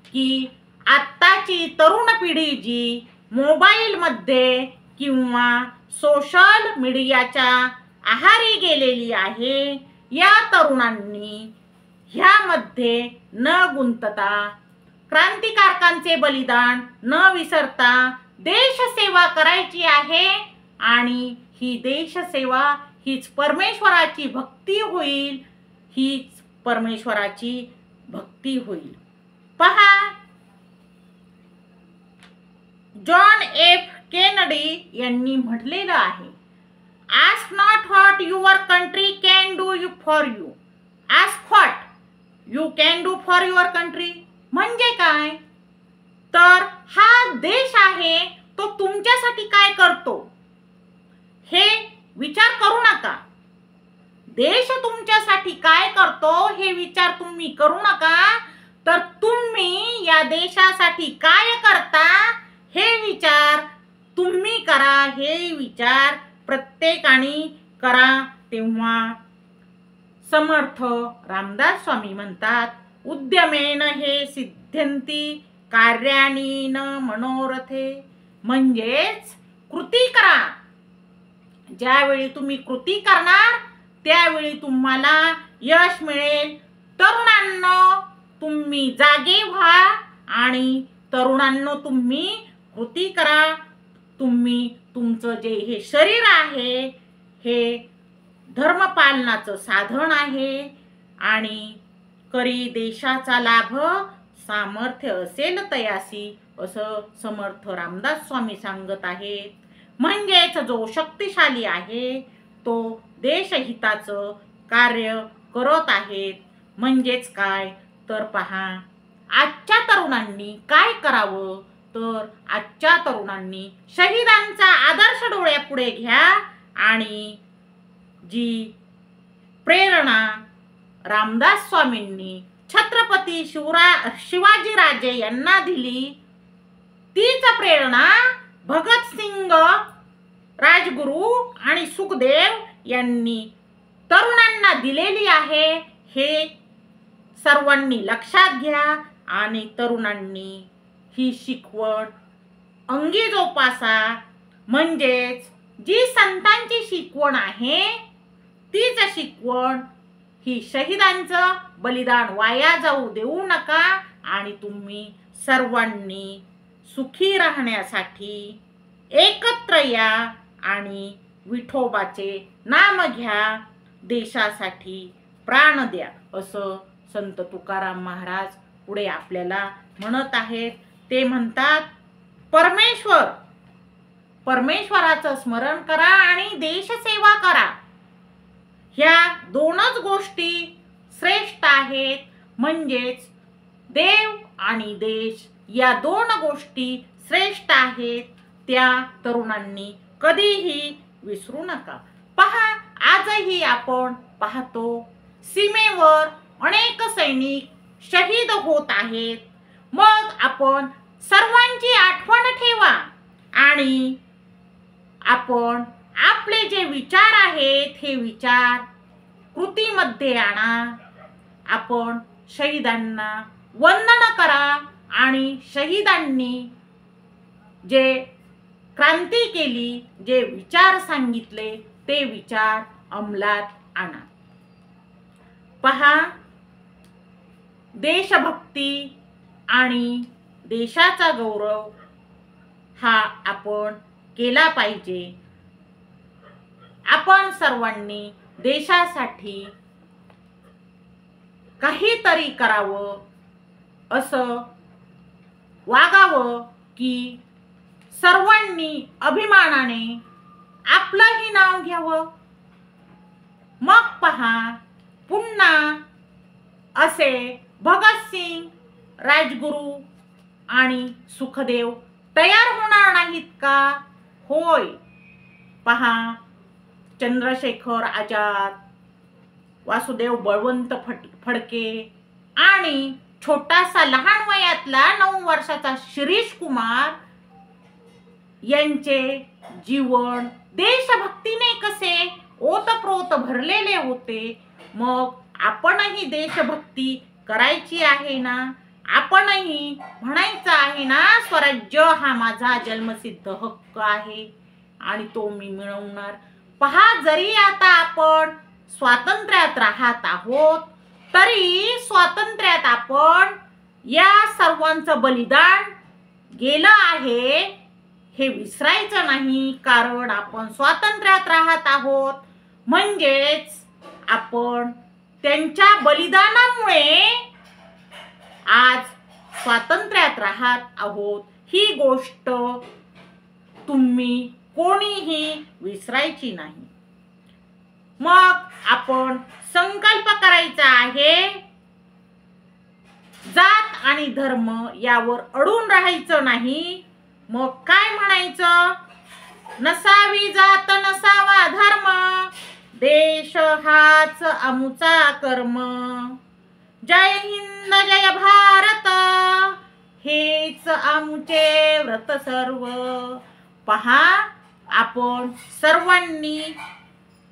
की आत्ताची तरुण पिढी जी मोबाईलमध्ये किंवा सोशल मीडियाच्या आहारी गेलेली आहे, या तरुणांनी ह्यामध्ये न गुंतता, क्रांतिकारकांचे बलिदान न विसरता देशसेवा करायची आहे. आणि ही देशसेवा हीच परमेश्वराची भक्ती होईल, हीच परमेश्वराची भक्ती होईल. पहा, जॉन एफ केनेडी यांनी म्हटलेलं आहे, ask not what your country can do for you, ask what you can do for your country. म्हणजे काय तर हा देश आहे तो तुमच्यासाठी काय करतो हे विचार करू नका. देश तुमच्यासाठी काय करतो हे विचार तुम्ही करू नका, तर तुम्ही या देशासाठी काय करता हे विचार तुम्ही करा. हे विचार प्रत्येकाने करा. तेव्हा समर्थ रामदास स्वामी म्हणतात, उद्यमेन हे सिद्ध्यन्ति कार्याणि न मनोरथे. म्हणजेच कृती करा. ज्यावेळी तुम्ही कृती करणार त्यावेळी तुम्हाला यश मिळेल. तरुणांनो, तुम्ही जागे व्हा आणि तरुणांनो तुम्ही कृती करा. तुम्ही तुमचं जे हे शरीर आहे हे धर्मपालनाचं साधन आहे आणि करी देशाचा लाभ सामर्थ्य असेल तयासी, असं समर्थ रामदास स्वामी सांगत आहेत. म्हणजेच जो शक्तिशाली आहे तो देशहिताचं कार्य करत आहेत. म्हणजेच काय तर पहा, आजच्या तरुणांनी काय करावं तर आजच्या तरुणांनी शहीदांचा आदर्श डोळ्यापुढे घ्या आणि जी प्रेरणा रामदास स्वामींनी छत्रपती शिवाजीराजे यांना दिली, तीच प्रेरणा भगतसिंग, राजगुरू आणि सुखदेव यांनी तरुणांना दिलेली आहे. हे सर्वांनी लक्षात घ्या आणि तरुणांनी ही शिकवण अंगी जोपासा. म्हणजेच जी संतांची शिकवण आहे तीच शिकवण, ही शहीदांचं बलिदान वाया जाऊ देऊ नका. आणि तुम्ही सर्वांनी सुखी राहण्यासाठी एकत्र या आणि विठोबाचे नाम घ्या, देशासाठी प्राण द्या, असं संत तुकाराम महाराज पुढे आपल्याला म्हणत आहेत. ते म्हणतात, परमेश्वराचं स्मरण करा आणि देशसेवा करा. ह्या दोनच गोष्टी श्रेष्ठ आहेत. म्हणजेच देव आणि देश या दोन गोष्टी श्रेष्ठ आहेत. त्या तरुणांनी कधीही विसरू नका. पहा, आजही आपण पाहतो सीमेवर अनेक सैनिक शहीद होत आहेत. मग आपण सर्वांची आठवण ठेवा आणि आपण आपले जे विचार आहेत हे विचार कृतीमध्ये आणा. आपण शहीदांना वंदन करा आणि शहीदांनी जे क्रांती केली, जे विचार सांगितले ते विचार अंमलात आणा. पहा, देशभक्ती आणि देशाचा गौरव हा आपण केला पाहिजे. आपण सर्वांनी देशासाठी काहीतरी करावं, असं वागावं की सर्वांनी अभिमानाने आपलंही नाव घ्यावं. मग पहा, पुन्हा असे भगतसिंग, राजगुरू आणि सुखदेव तयार होणार नाहीत का? होय. पहा, चंद्रशेखर आझाद, वासुदेव बळवंत फडके आणि छोटासा लहान वयातला 9 वर्षाचा शिरीष कुमार यांचे जीवन देशभक्तीने कसे ओतप्रोत भरलेले होते. मग आपणही देशभक्ती करायची आहे ना. आपणही म्हणायचं आहे ना, स्वराज्य हा माझा जन्मसिद्ध हक्क आहे आणि तो मी मिळवणार. पहा, जरी आता आपण स्वातंत्र्यात राहत आहोत तरी स्वातंत्र्यात आपण या सर्वांचं बलिदान गेलं आहे हे विसरायचं नाही. कारण आपण स्वातंत्र्यात राहत आहोत म्हणजेच आपण त्यांच्या बलिदानामुळे आज स्वातंत्र्यात राहत आहोत. ही गोष्ट तुम्ही कोणीही विसरायची नाही. मग आपण संकल्प करायचा आहे, जात आणि धर्म यावर अडून राहायचं नाही. मग काय म्हणायचं? नसावी जात नसावा धर्म, देश हाच आमुचा कर्म. जय हिंद जय भारत, हेच आमुचे व्रत सर्व. पहा, आपण सर्वांनी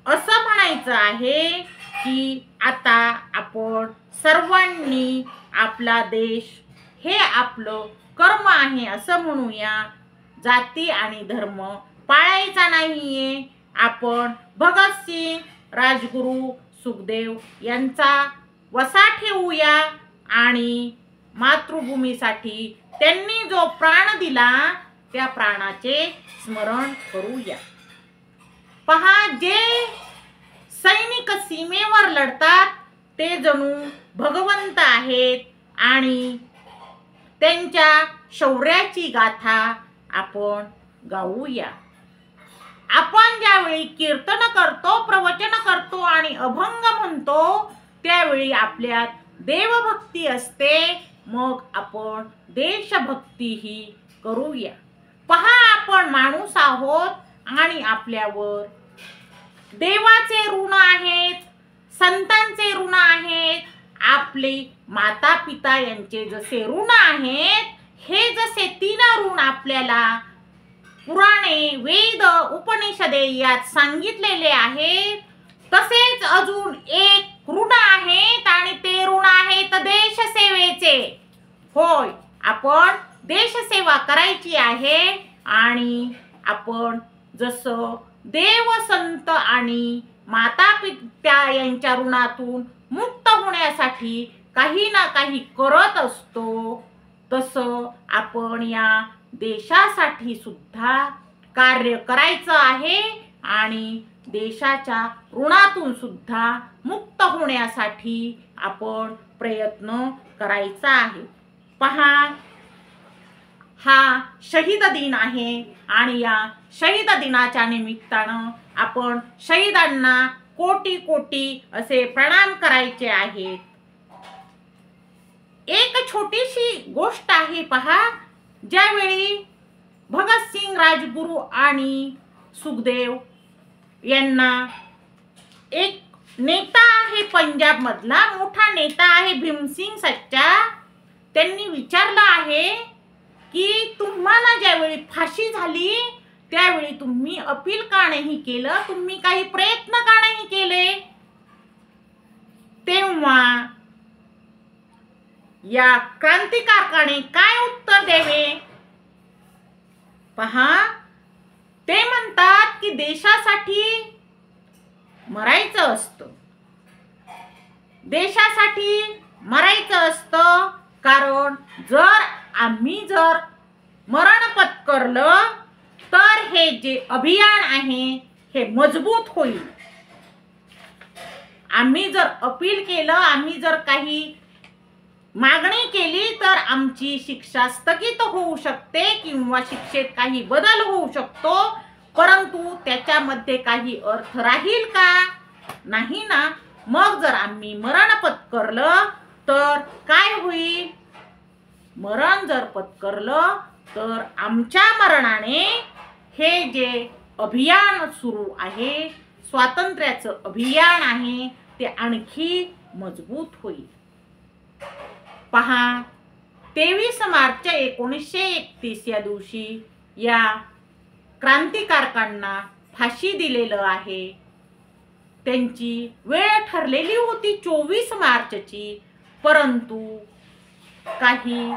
असं म्हणायचं आहे की आता आपण सर्वांनी आपला देश हे आपलं कर्म आहे असं म्हणूया. जाती आणि धर्म पाळायचा नाहीये. आपण भगतसिंग, राजगुरू, सुखदेव यांचा वसा ठेवूया आणि मातृभूमीसाठी त्यांनी जो प्राण दिला त्या प्राणाचे स्मरण करूया. पहा, जे सैनिक सीमेवर लढतात ते जणू भगवंत आहेत आणि त्यांच्या शौर्याची गाथा आपण गाऊया. आपण ज्यावेळी कीर्तन करतो, प्रवचन करतो आणि अभंग म्हणतो त्यावेळी आपल्यात देवभक्ती असते. मग आपण देशभक्तीही करूया. पहा, आपण माणूस आहोत आणि आपल्यावर देवाचे ऋण आहेत, संतांचे ऋण आहेत, आपले माता पिता यांचे जसे ऋण आहेत, हे जसे 3 ऋण आपल्याला पुराणे, वेद, उपनिषदे यात सांगितलेले आहेत, तसेच अजून एक ऋण आहेत आणि ते ऋण आहेत देशसेवेचे. होय, आपण देशसेवा करायची आहे आणि आपण जसं देव, संत आणि माता पिता यांच्या ऋणातून मुक्त होण्यासाठी काही ना काही करत असतो, तसं आपण या देशासाठी सुद्धा कार्य करायचं आहे आणि देशाच्या ऋणातून सुद्धा मुक्त होण्यासाठी आपण प्रयत्न करायचा आहे. पहा, हा शहीद दिन आहे आणि या शहीद दिनाच्या निमित्तानं आपण शहीदांना कोटी कोटी असे प्रणाम करायचे आहेत. एक छोटीशी गोष्ट आहे. पहा, ज्यावेळी भगतसिंग, राजगुरू आणि सुखदेव यांना एक नेता आहे, पंजाब मधला मोठा नेता आहे भीमसिंग सच्चा, त्यांनी विचारलं आहे की तुम्हाला ज्यावेळी फाशी झाली त्यावेळी तुम्ही अपील का नाही केलं, तुम्ही काही प्रयत्न का नाही केले? तेव्हा या क्रांतिकारकाने काय उत्तर द्यावे? पहा, ते म्हणतात की देशासाठी मरायचं असतं, देशासाठी मरायचं असतं. कारण आम्ही जर मरण पत्करलं तर हे जे अभियान आहे हे मजबूत होईल. आम्ही जर अपील केलं, आम्ही जर काही मागणी केली तर आमची शिक्षा स्थगित होऊ शकते किंवा शिक्षेत काही बदल होऊ शकतो, परंतु त्याच्यामध्ये काही अर्थ राहील का? नाही ना. मग जर आम्ही मरण पत्करलं तर काय होईल? मरण जर पत्करलं तर आमच्या मरणाने हे जे अभियान सुरू आहे, स्वातंत्र्याचं अभियान आहे, ते आणखी मजबूत होईल. पहा, 23 मार्च 1931 या दिवशी या क्रांतिकारकांना फाशी दिलेलं आहे. त्यांची वेळ ठरलेली होती 24 मार्चची, परंतु काही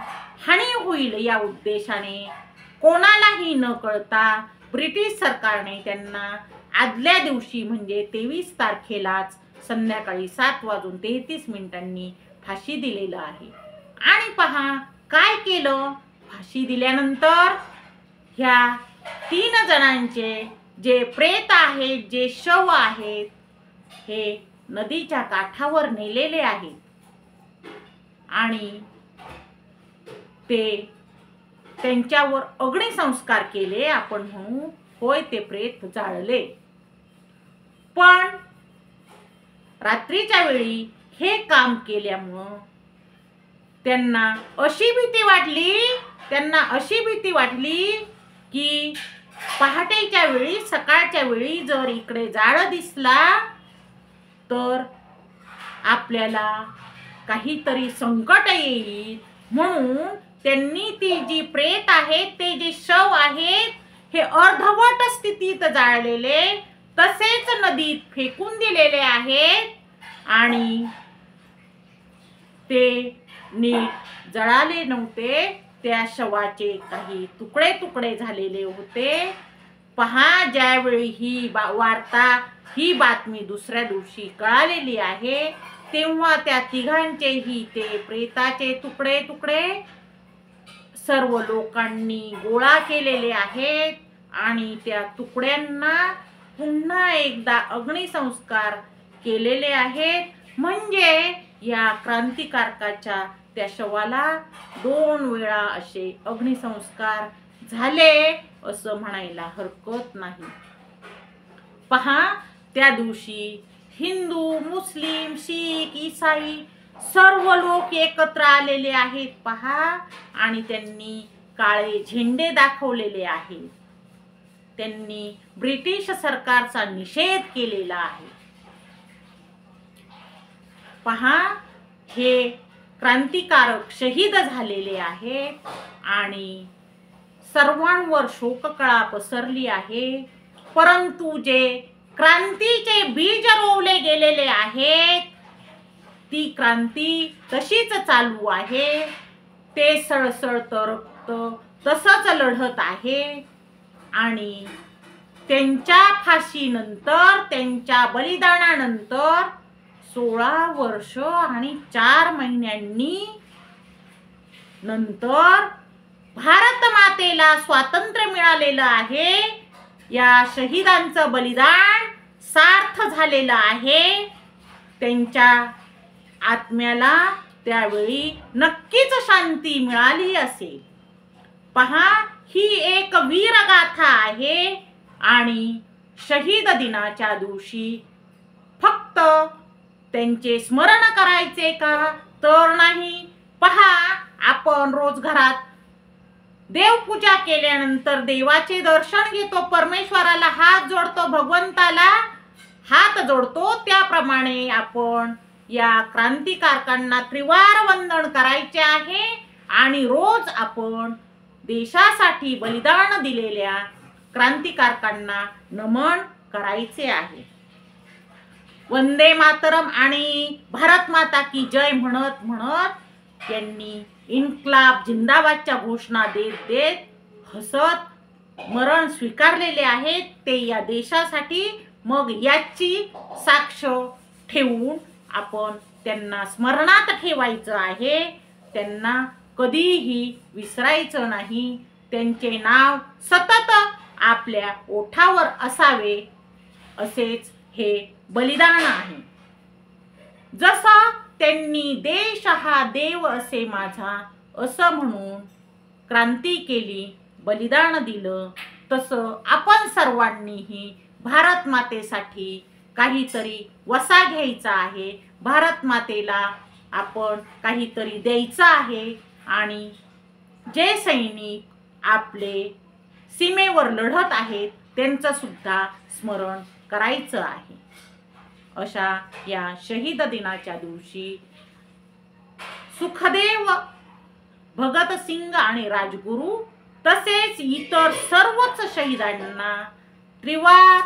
हानी होईल या उद्देशाने कोणालाही न कळता ब्रिटिश सरकारने त्यांना आदल्या दिवशी म्हणजे 23 तारखेलाच संध्याकाळी 7:33 फाशी दिलेलं आहे. आणि पहा काय केलं. फाशी दिल्यानंतर ह्या 3 जणांचे जे प्रेत आहेत, जे शव आहेत, हे नदीच्या काठावर नेलेले आहेत आणि ते त्यांच्यावर अग्निसंस्कार केले. आपण म्हणू होय, ते प्रेत जाळले. पण रात्रीच्या वेळी हे काम केल्यामुळं त्यांना अशी भीती वाटली की पहाटेच्या वेळी, सकाळच्या वेळी जर इकडे जाळं दिसला तर आपल्याला काहीतरी संकट येईल, म्हणून त्यांनी ती जी प्रेत आहेत, ते जे शव आहेत, हे अर्धवट स्थितीत जाळलेले तसेच नदीत फेकून दिलेले आहेत आणि ते नीट जळाले नव्हते. त्या शवाचे काही तुकडे तुकडे झालेले होते. पहा, ज्यावेळी ही बातमी दुसऱ्या दिवशी कळालेली आहे, तेव्हा त्या तिघांचेही ते प्रेताचे तुकडे तुकडे सर्व लोकांनी गोळा केलेले आहेत आणि त्या तुकड्यांना पुन्हा एकदा अग्निसंस्कार केलेले आहेत. म्हणजे या क्रांतिकारकाच्या त्या शवाला 2 वेळा असे अग्निसंस्कार झाले असं म्हणायला हरकत नाही. पहा, त्या दिवशी हिंदू, मुस्लिम, शीख, ईसाई सर्व लोक एकत्र आलेले आहेत. पहा, आणि त्यांनी काळे झेंडे दाखवलेले आहेत. त्यांनी ब्रिटिश सरकारचा निषेध केलेला आहे. पहा, हे क्रांतिकारक शहीद झालेले आहेत आणि सर्वांवर शोककळा पसरली आहे. परंतु जे क्रांतीचे बीज रोवले गेलेले आहेत, ती क्रांती तशीच चालू आहे. ते सळसळतं रक्त तसंच लढत आहे आणि त्यांच्या फाशीनंतर, त्यांच्या बलिदानानंतर 16 वर्ष आणि 4 महिन्यांनी नंतर भारत मातेला स्वातंत्र्य मिळालेलं आहे. या शहीदांचं बलिदान सार्थ झालेलं आहे. त्यांच्या आत्म्याला त्यावेळी नक्कीच शांती मिळाली असेल. पहा, ही एक वीरगाथा आहे आणि शहीद दिनाच्या दिवशी फक्त त्यांचे स्मरण करायचे का? तर नाही. पहा, आपण रोज घरात देवपूजा केल्यानंतर देवाचे दर्शन घेतो, परमेश्वराला हात जोडतो, भगवंताला हात जोडतो. त्याप्रमाणे आपण या क्रांतिकारकांना त्रिवार वंदन करायचे आहे आणि रोज आपण देशासाठी बलिदान दिलेल्या क्रांतिकारकांना नमन करायचे आहे. वंदे मातरम आणि भारत माता की जय म्हणत म्हणत त्यांनी इन्क्लाब जिंदाबादच्या घोषणा देत देत हसत मरण स्वीकारलेले आहेत. ते या देशासाठी. मग याची साक्ष ठेवून आपण त्यांना स्मरणात ठेवायचं आहे. त्यांना कधीही विसरायचं नाही. त्यांचे नाव सतत आपल्या ओठावर असावे, असेच हे बलिदान आहे. जसं त्यांनी देश हा देव असे माझा असं म्हणून क्रांती केली, बलिदान दिलं, तसं आपण सर्वांनीही भारत मातेसाठी काहीतरी वसा घ्यायचा आहे. भारत मातेला आपण काहीतरी द्यायचं आहे आणि जे सैनिक आपले सीमेवर लढत आहेत त्यांचं सुद्धा स्मरण करायचं आहे. अशा या शहीद दिनाच्या दिवशी सुखदेव, भगतसिंग आणि राजगुरू तसेच इतर सर्वच शहीदांना त्रिवार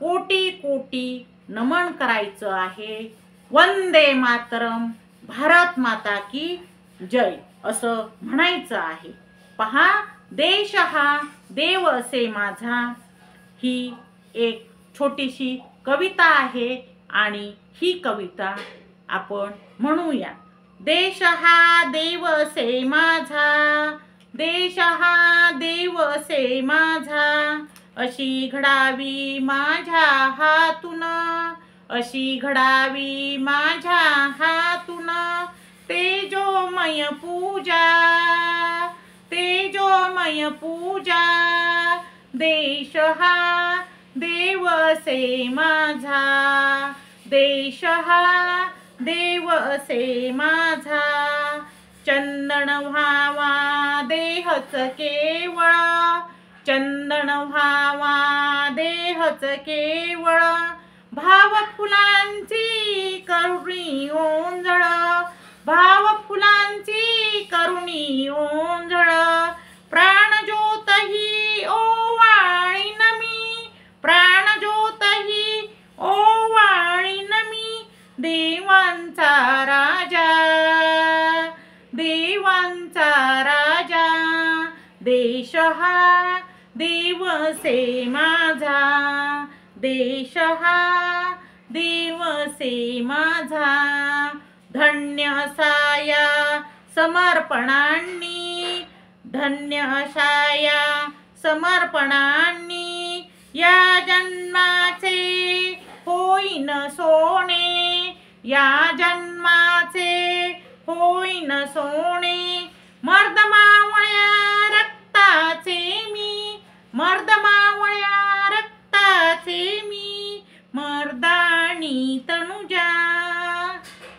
कोटी कोटी नमन करायचं आहे. वंदे मातरम, भारत माता की जय असं म्हणायचं आहे. पहा, देश हा देव असे माझा ही एक छोटीशी कविता आहे आणि ही कविता आपण म्हणूया. देश हा देव असे माझा, देश हा देव असे माझा, अशी घडावी माझ्या हातून, अशी घडावी माझ्या हातून, तेजोमय पूजा, तेजोमय पूजा, देश हा देव असे माझा, देश हा देव असे माझा, चंदन व्हावा देहच केवळ, चंदन व्हावा देहच केवळ, भाव फुलांची करुणी ओंजळ, भाव फुलांची करुणी ओंजळ, प्राणज्योत ही ओवाळीन मी, प्राणज्योत ही ओवाळीन मी, देवांचा राजा, देवांचा राजा, देश हा देव असे माझा, देश हा देव असे माझा, धन्य असा या समर्पणांनी, धन्य अशा या समर्पणांनी, या जन्माचे होईन सोने, या जन्माचे होईन सोने, मर्द मावळ्या रक्ताचे मी, मर्द मावळ्या रक्ताचे मी, मर्दानी तनुजा,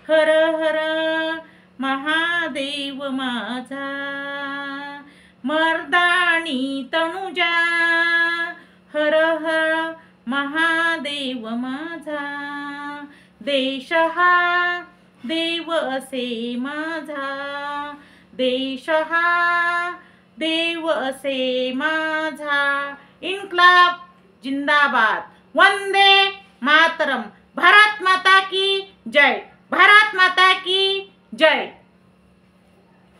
हर हर महादेव माझा, मर्दानी तनुजा, हर हर महादेव माझा, देश हा देव असे माझा, देश हा देव असे माझा. इन्क्लाब जिंदाबाद. वंदे मातरम. भारत माता की जय. भारत माता की जय.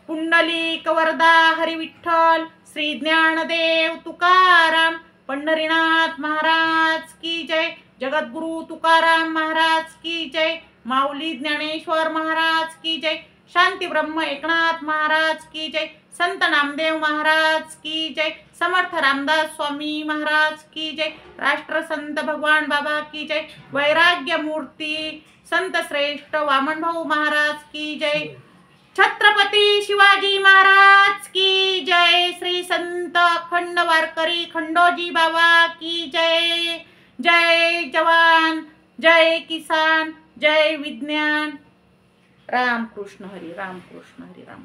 पुंडलिक वरदा हरिविठ्ठल श्री ज्ञानदेव तुकाराम पंढरीनाथ महाराज की जय. जगद्गुरु तुकाराम महाराज की जय. माऊली ज्ञानेश्वर महाराज की जय. शांती ब्रह्म एकनाथ महाराज की जय. संत नामदेव महाराज की जय. समर्थ रामदास स्वामी महाराज की जय. राष्ट्रसंत भगवान बाबा की जय. वैराग्य मूर्ती संत श्रेष्ठ वामन भाऊ महाराज की जय. छत्रपती शिवाजी महाराज की जय. श्री संत अखंड वारकरी खंडोजी बाबा की जय. जय जवान, जय किसान, जय विज्ञान. राम कृष्ण हरी, राम कृष्ण हरी, राम.